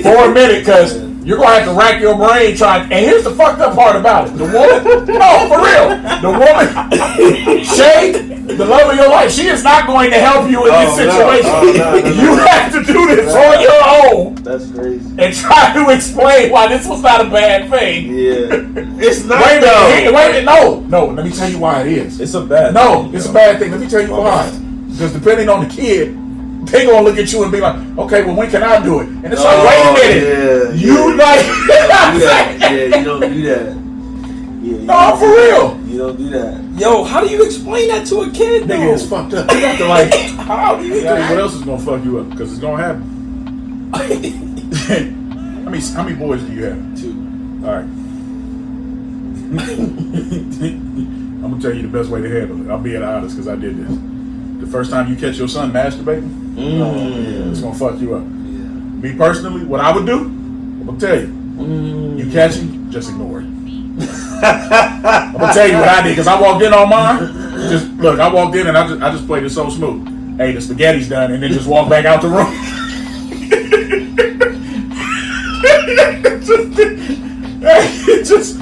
for a minute because. You're gonna have to rack your brain trying. And here's the fucked up part about it: the woman, no, for real, the woman, Shay, the love of your life, she is not going to help you in this situation. No. You have to do this on your own. That's crazy. And try to explain why this was not a bad thing. Yeah, it's not. Wait a minute, no. Let me tell you why it is. It's a bad. No, it's a bad thing. Let me tell you why. Because depending on the kid. They gonna look at you and be like, okay, well, when can I do it? And it's like, wait a minute, you don't do that. No, for real. You don't do that. Yo, how do you explain that to a kid? Nigga, it's fucked up. You got to how do you? What else is gonna fuck you up? Because it's gonna happen. How many boys do you have? 2. All right. I'm gonna tell you the best way to handle it. I'm being honest because I did this. The first time you catch your son masturbating, it's gonna fuck you up. Yeah. Me personally, what I would do, I'm gonna tell you. You catch him, just ignore it. I'm gonna tell you what I did because I walked in on mine. I walked in and I just played it so smooth. Hey, the spaghetti's done, and then just walk back out the room. just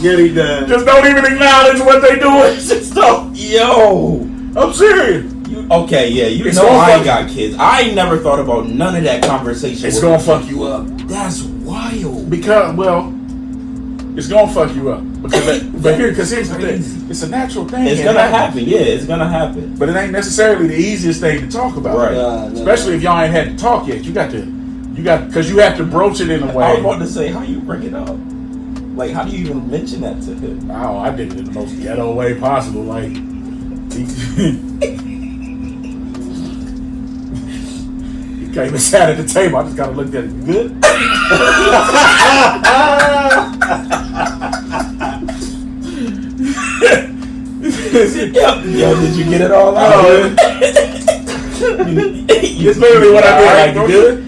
Just don't even acknowledge what they doing. Just don't. Yo, I'm serious. Okay, yeah, I ain't got kids. I ain't never thought about none of that conversation. It's gonna fuck you up. That's wild. Because, it's gonna fuck you up. Because here's the thing. It's a natural thing. It's gonna happen. Yeah, it's gonna happen. But it ain't necessarily the easiest thing to talk about. Right. Especially if y'all ain't had to talk yet. Because you have to broach it in a way. I was about to say, how you bring it up? Like, how do you even mention that to him? Oh, I did it in the most ghetto way possible. Like, he came and sat at the table. I just kind of looked at it. Good? Yo, did you get it all out? It's literally what I did. Like, you good?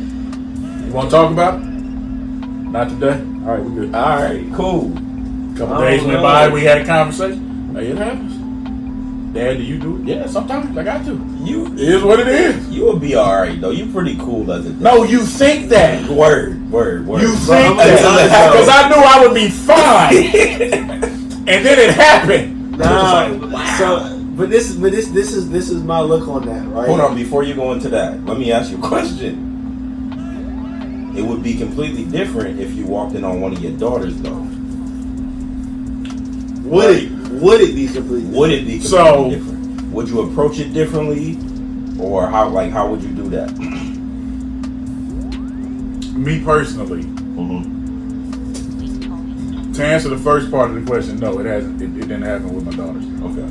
You want to talk about it? Not today? All right, we good. All right, cool. A couple days went by, we had a conversation. Hey, it happens. Dad, do you do it? Yeah, sometimes I got to. It is what it is. You will be all right, though. You pretty cool as a dad. No, you think that. Word. You think that. Because I knew I would be fine. And then it happened. Nah, wow. But this is my look on that, right? Hold on, before you go into that, let me ask you a question. It would be completely different if you walked in on one of your daughters, though. Would it? Would it be completely? Would it be completely different? Would you approach it differently, or how would you do that? Me personally, to answer the first part of the question, no, it hasn't. It didn't happen with my daughters. Okay.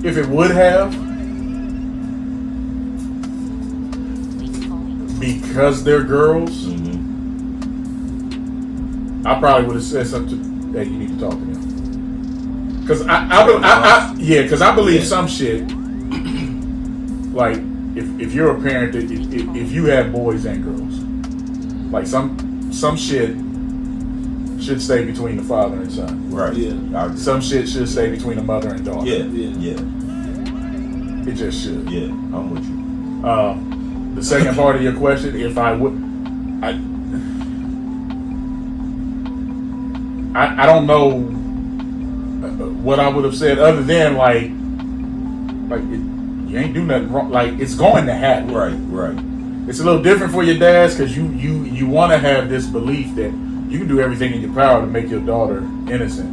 If it would have, because they're girls, I probably would have said something that you need to talk to them. Because I believe some shit. Like if you're a parent, if you have boys and girls, like some shit should stay between the father and son. Right. Yeah. Some shit should stay between the mother and daughter. Yeah. It just should. Yeah, I'm with you. The second part of your question, if I would, I don't know what I would have said other than you ain't do nothing wrong. Like, it's going to happen. Right. It's a little different for your dads because you want to have this belief that you can do everything in your power to make your daughter innocent,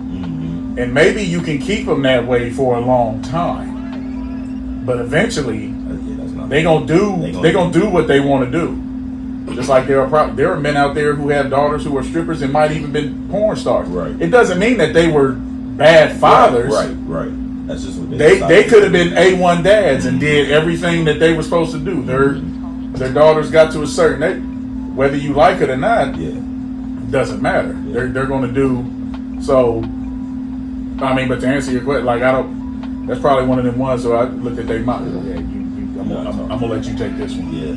and maybe you can keep them that way for a long time. But eventually, they gonna do what they want to do. Just like there are men out there who have daughters who are strippers and might even been porn stars. Right. It doesn't mean that they were bad fathers. Right. That's just what they could have been A1 dads and did everything that they were supposed to do. Their daughters got to a certain age, whether you like it or not. Doesn't matter. Yeah. They're going to do so. I mean, but to answer your question, like that's probably one of them ones. So I looked at their mom. Yeah, I'm gonna let you take this one. Yeah.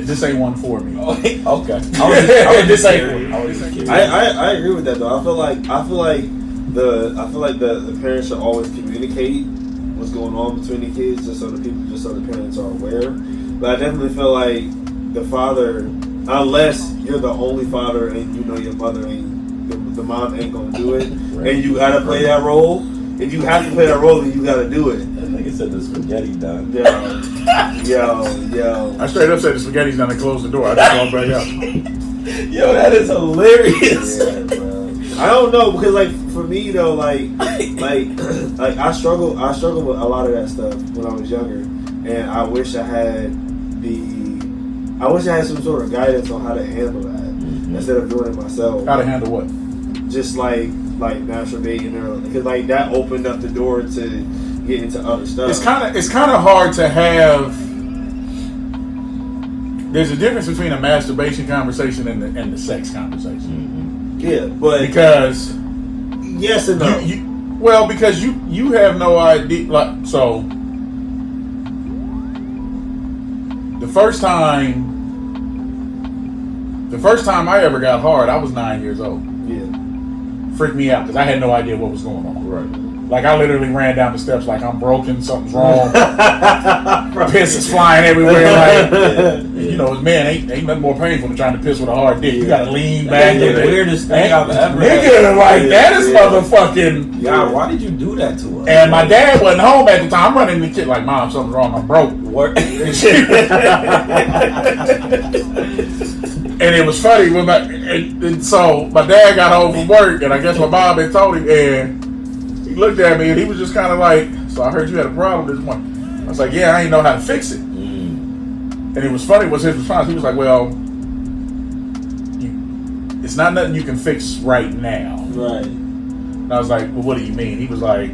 This ain't one for me. Okay. I was This ain't curious. I agree with that though. I feel like the parents should always communicate what's going on between the kids, just so the parents are aware. But I definitely feel like the father, unless you're the only father and you know your mother ain't, the mom ain't gonna do it, and you gotta play that role. If you have to play that role, then you gotta do it. That nigga said the spaghetti done. Yo. I straight up said the spaghetti's done and closed the door. I just walked back out. Yo, that is hilarious. Yeah, bro. I don't know because like for me though, like I struggle with a lot of that stuff when I was younger, and I wish I had some sort of guidance on how to handle that instead of doing it myself. How to handle what? Just like masturbating early, because like that opened up the door to get into other stuff. It's kind of hard to have. There's a difference between a masturbation conversation and the sex conversation. Yeah, but because yes and no. Because you have no idea. Like, so the first time I ever got hard, I was 9 years old. Yeah. Freaked me out because I had no idea what was going on. Right. Like I literally ran down the steps like I'm broken, something's wrong. Piss is flying everywhere. Like you know, man, ain't nothing more painful than trying to piss with a hard dick. You gotta lean back. That's the weirdest thing I've ever nigga, like that is motherfucking. God, why did you do that to us? And my dad wasn't home at the time. I'm running the kid like, Mom, something's wrong. I'm broke. What? And it was funny when so my dad got home from work, and I guess my mom had told him, and he looked at me and he was just kind of like, so I heard you had a problem this morning. I was like, yeah, I ain't know how to fix it. And it was funny was his response. He was like, well, it's not nothing you can fix right now. Right. And I was like, well, what do you mean? He was like,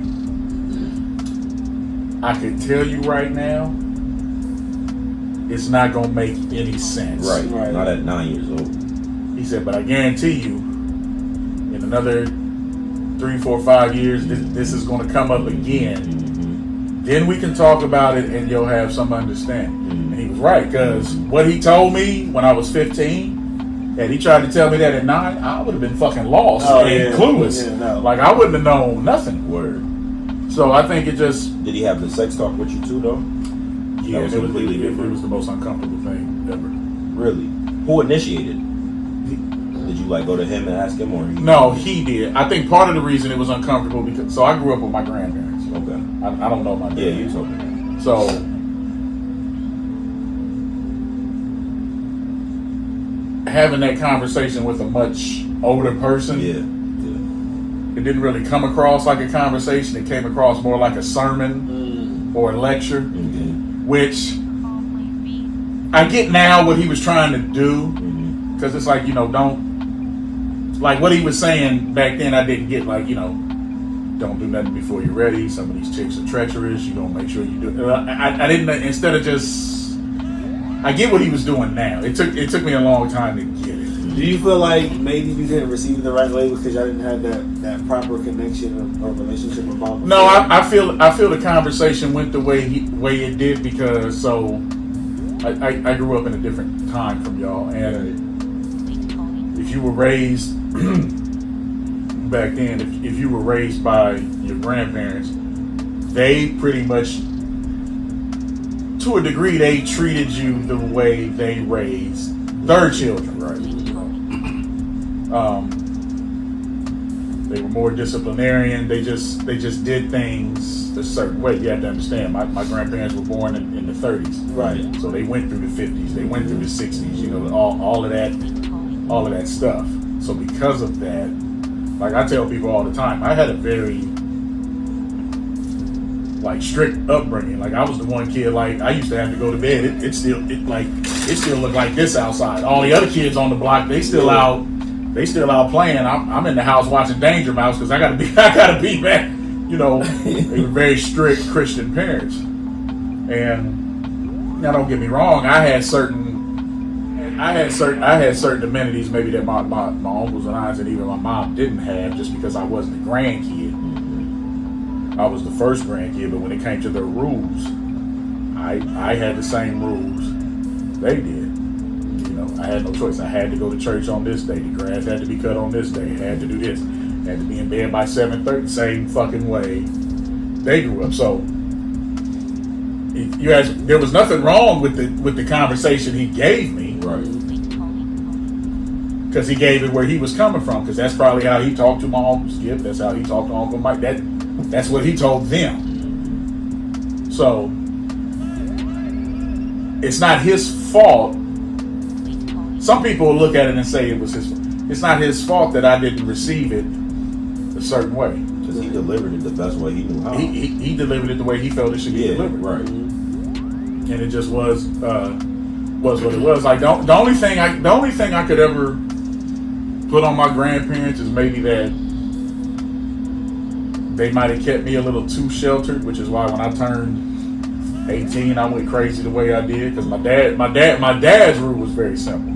I could tell you right now, it's not going to make any sense. Right. Not at 9 years old. He said, but I guarantee you, in another 3, 4, 5 years, this is going to come up again. Then we can talk about it and you'll have some understanding. And he was right, because what he told me when I was 15, and he tried to tell me that at 9, I would have been fucking lost and clueless. Yeah, no. Like, I wouldn't have known nothing. Word. So I think it just... Did he have the sex talk with you too, though? Yeah, was it completely different. It was the most uncomfortable thing ever. Really? Who initiated? Did you like go to him and ask him, or he? No, he did. I think part of the reason it was uncomfortable because I grew up with my grandparents. Okay. I don't know my dad. Yeah, you told me that. So having that conversation with a much older person. Yeah. It didn't really come across like a conversation. It came across more like a sermon or a lecture, which I get now what he was trying to do, because it's like, don't, like what he was saying back then, I didn't get, like, don't do nothing before you're ready. Some of these chicks are treacherous. You don't make sure you do. I didn't, instead of just, I get what he was doing now. It took me a long time to get it. Do you feel like maybe you didn't receive it the right way because y'all didn't have that proper connection or relationship with mom? No, I feel the conversation went the way it did because I grew up in a different time from y'all, and if you were raised back then, if you were raised by your grandparents, they pretty much, to a degree, they treated you the way they raised their children, right? They were more disciplinarian. They just did things a certain way. You have to understand, my grandparents were born in the 30s, right? So they went through the 50s, they went through the 60s, all of that stuff. So because of that, like I tell people all the time, I had a very strict upbringing. Like I was the one kid, like I used to have to go to bed. It still looked like this outside. All the other kids on the block, they still out playing. I'm in the house watching Danger Mouse because I gotta be back. They were very strict Christian parents. And now don't get me wrong, I had certain amenities maybe that my uncles and aunts and even my mom didn't have, just because I wasn't a grandkid. I was the first grandkid, but when it came to their rules, I had the same rules they did. I had no choice. I had to go to church on this day. The grass had to be cut on this day. I had to do this. I had to be in bed by 7:30. Same fucking way they grew up. So there was nothing wrong with the conversation he gave me, Right. because he gave it where he was coming from. Because that's probably how he talked to my Uncle Skip. That's how he talked to Uncle Mike. That's what he told them. So it's not his fault. Some people will look at it and say it was his fault. It's not his fault that I didn't receive it a certain way. Because he delivered it the best way he knew how. He delivered it the way he felt it should be delivered. Right. And it just was what it was. Like the only thing I could ever put on my grandparents is maybe that they might have kept me a little too sheltered, which is why when I turned 18, I went crazy the way I did. Because my dad's rule was very simple.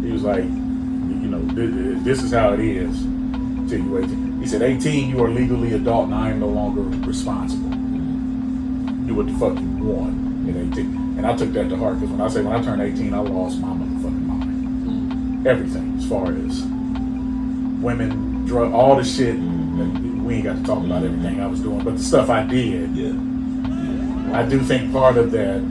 He was like, this is how it is till you 18. He said, 18, you are legally adult, and I am no longer responsible. Do what the fuck you want at 18. And I took that to heart, because when I turned 18, I lost my motherfucking mind. Everything, as far as women, drug, all the shit. We ain't got to talk about everything I was doing, but the stuff I did. Yeah. I do think part of that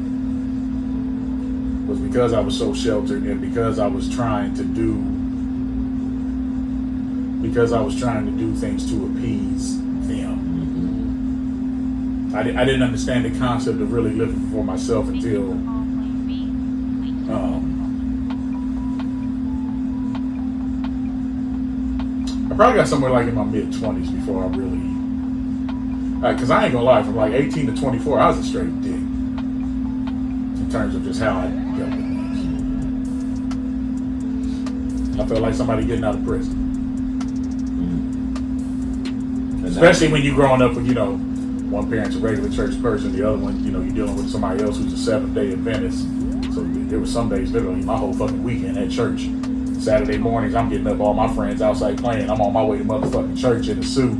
was because I was so sheltered, and because I was trying to do things to appease them. I didn't understand the concept of really living for myself until I probably got somewhere like in my mid-20s before I really, because I ain't gonna lie, from like 18 to 24, I was a straight dick in terms of just how I dealt with things. I felt like somebody getting out of prison. Especially when you're growing up with, one parent's a regular church person, the other one, you're dealing with somebody else who's a Seventh-day Adventist. So there were some days, literally, my whole fucking weekend at church. Saturday mornings, I'm getting up, all my friends outside playing. I'm on my way to motherfucking church in a suit.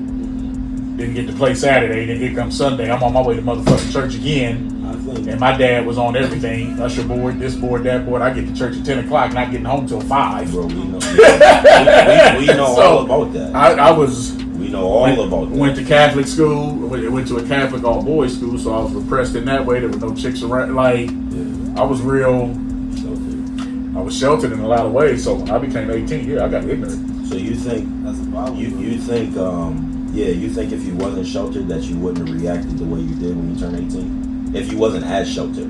Didn't get to play Saturday, then here comes Sunday. I'm on my way to motherfucking church again. And my dad was on everything. Usher board, this board, that board. I get to church at 10 o'clock, not getting home till 5. Bro, we know, we know So, all about that. We know all about that. Went to Catholic school. Went to a Catholic all-boys school, so I was repressed in that way. There were no chicks around. I was real. I was sheltered in a lot of ways. So when I became 18, I got ignorant. So you think That's a problem. you think you think if you wasn't sheltered that you wouldn't have reacted the way you did when you turned 18? If you wasn't as sheltered,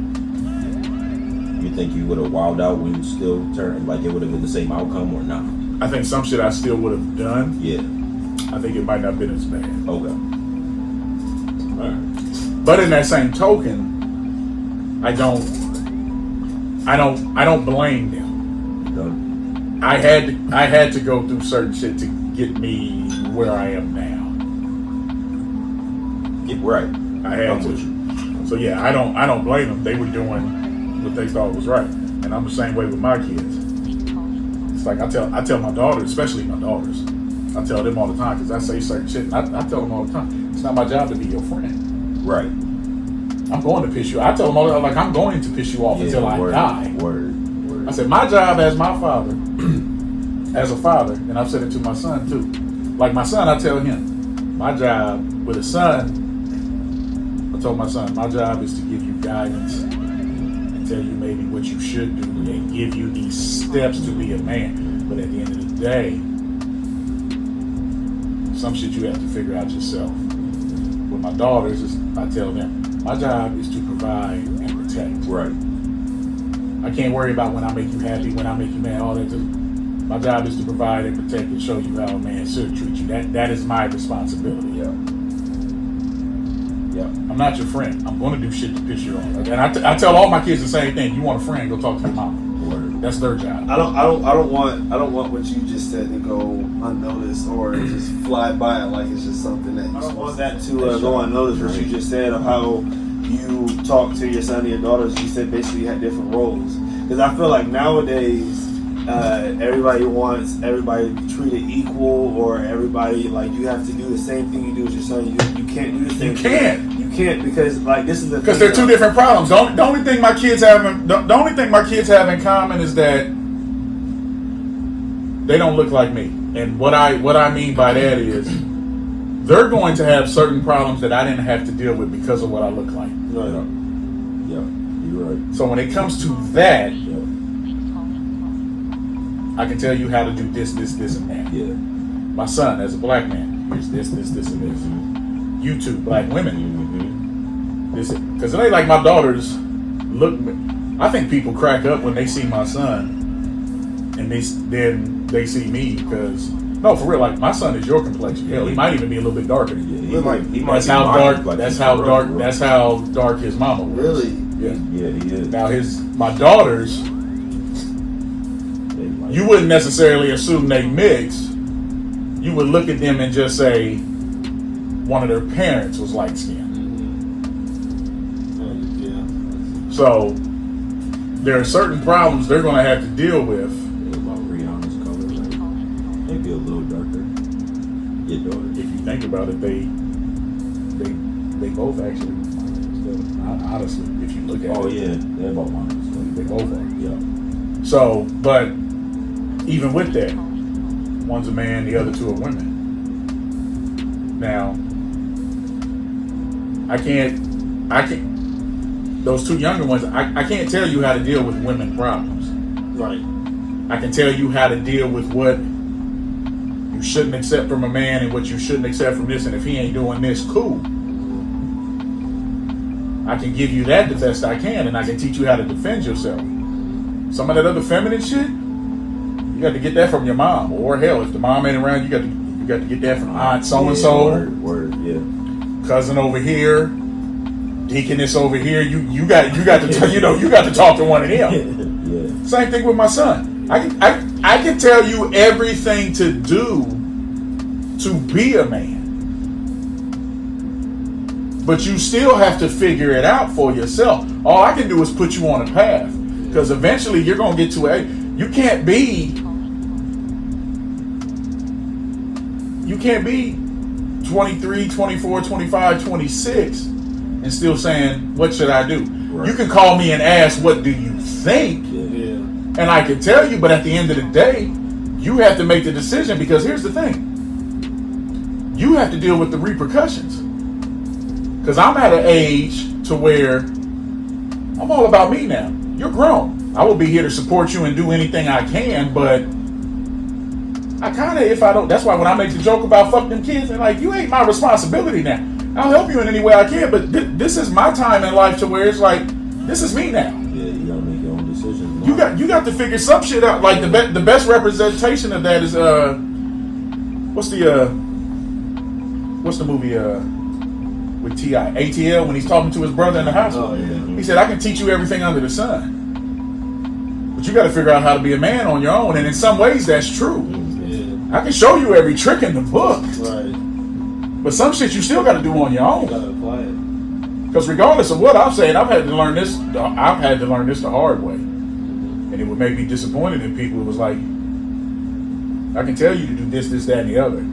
you you think you would have wilded out when you still turned? Like, it would have been the same outcome or not? I think some shit I still would have done. Yeah. I think it might not have been as bad. Okay. All right. But in that same token, I don't blame them. I had to go through certain shit to get me where I am now. Get right. I had to. So yeah, I don't blame them. They were doing what they thought was right, and I'm the same way with my kids. It's like I tell my daughters, especially my daughters, I tell them all the time because I say certain shit. I tell them all the time, it's not my job to be your friend. Right. I'm going to piss you. I tell them all the time, like, I'm going to piss you off until I die. Word. I said my job as my father, as a father, and I've said it to my son too. Like my son, I tell him, my job with a son. I told my son, my job is to give you guidance and tell you maybe what you should do and give you these steps to be a man. But at the end of the day, some shit you have to figure out yourself. With my daughters, I tell them, my job is to provide and protect. Right. I can't worry about when I make you happy, when I make you mad, all that. My job is to provide and protect and show you how a man should treat you. That is my responsibility. Yeah. I'm not your friend. I'm going to do shit to piss you off. And I tell all my kids the same thing. You want a friend? Go talk to your mama. Word. That's their job. I don't want what you just said to go unnoticed or just fly by it like it's just something that. I don't want that to go unnoticed. What you just said of how you talk to your son and your daughters. You said basically you had different roles. Because I feel like nowadays everybody wants everybody to be treated equal, or everybody like you have to do the same thing you do with your son. You can't do the same. You can't because like this is the because they're two different problems. The only thing my kids have in common is that they don't look like me. And what I mean by that is they're going to have certain problems that I didn't have to deal with because of what I look like. Yeah, you're right. So when it comes to that, I can tell you how to do this, and that. Yeah. My son, as a black man, here's this, and this. You two black women. Because it ain't like my daughters look. I think people crack up when they see my son, and then they see me. Because no, for real, like my son is your complexion. Hell, he might even be a little bit darker than you. That's how dark his mama was. Really? Yeah, he is. Now my daughters, you wouldn't necessarily assume they mix. You would look at them and just say one of their parents was light skinned. So there are certain problems they're going to have to deal with. About Rihanna's color, right? Maybe a little darker. Your daughter. If you think about it, they both actually. Honestly, if you look at it. Oh yeah, they're both mine. They both are. Yeah. So, but even with that, one's a man, the other two are women. Now, I can't. Those two younger ones, I can't tell you how to deal with women problems. Right. I can tell you how to deal with what you shouldn't accept from a man and what you shouldn't accept from this, and if he ain't doing this, cool. I can give you that the best I can, and I can teach you how to defend yourself. Some of that other feminine shit, you got to get that from your mom, or hell, if the mom ain't around, you got to get that from aunt so and so, cousin over here, deaconess over here. You got to talk to one of them. Yeah. Same thing with my son. I can tell you everything to do to be a man. But you still have to figure it out for yourself. All I can do is put you on a path. Because eventually you're going to get to you can't be 23, 24, 25, 26 and still saying, what should I do? Right. You can call me and ask, what do you think? Yeah. And I can tell you, but at the end of the day, you have to make the decision, because here's the thing. You have to deal with the repercussions. Because I'm at an age to where I'm all about me now. You're grown. I will be here to support you and do anything I can, but I kind of, if I don't, that's why when I make the joke about fuck them kids, they're like, you ain't my responsibility now. I'll help you in any way I can, but this is my time in life to where it's like, this is me now. Yeah, you gotta make your your own decisions. You got to figure some shit out. Like the best representation of that is what's the movie with T.I. ATL when he's talking to his brother in the hospital. Oh, yeah. He said, "I can teach you everything under the sun, but you got to figure out how to be a man on your own." And in some ways, that's true. Yeah. I can show you every trick in the book, Right. but some shit you still got to do on your You own. gotta apply it. Because regardless of what I'm saying, I've had to learn this the hard way, and it would make me disappointed in people. It was like, I can tell you to do this, that, and the other.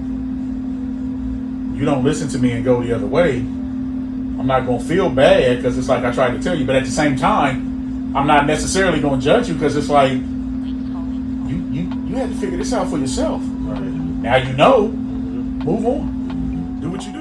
You don't listen to me and go the other way, I'm not gonna feel bad because it's like I tried to tell you. But at the same time, I'm not necessarily gonna judge you because it's like you had to figure this out for yourself. Right. Now you know. Move on. Do what you do.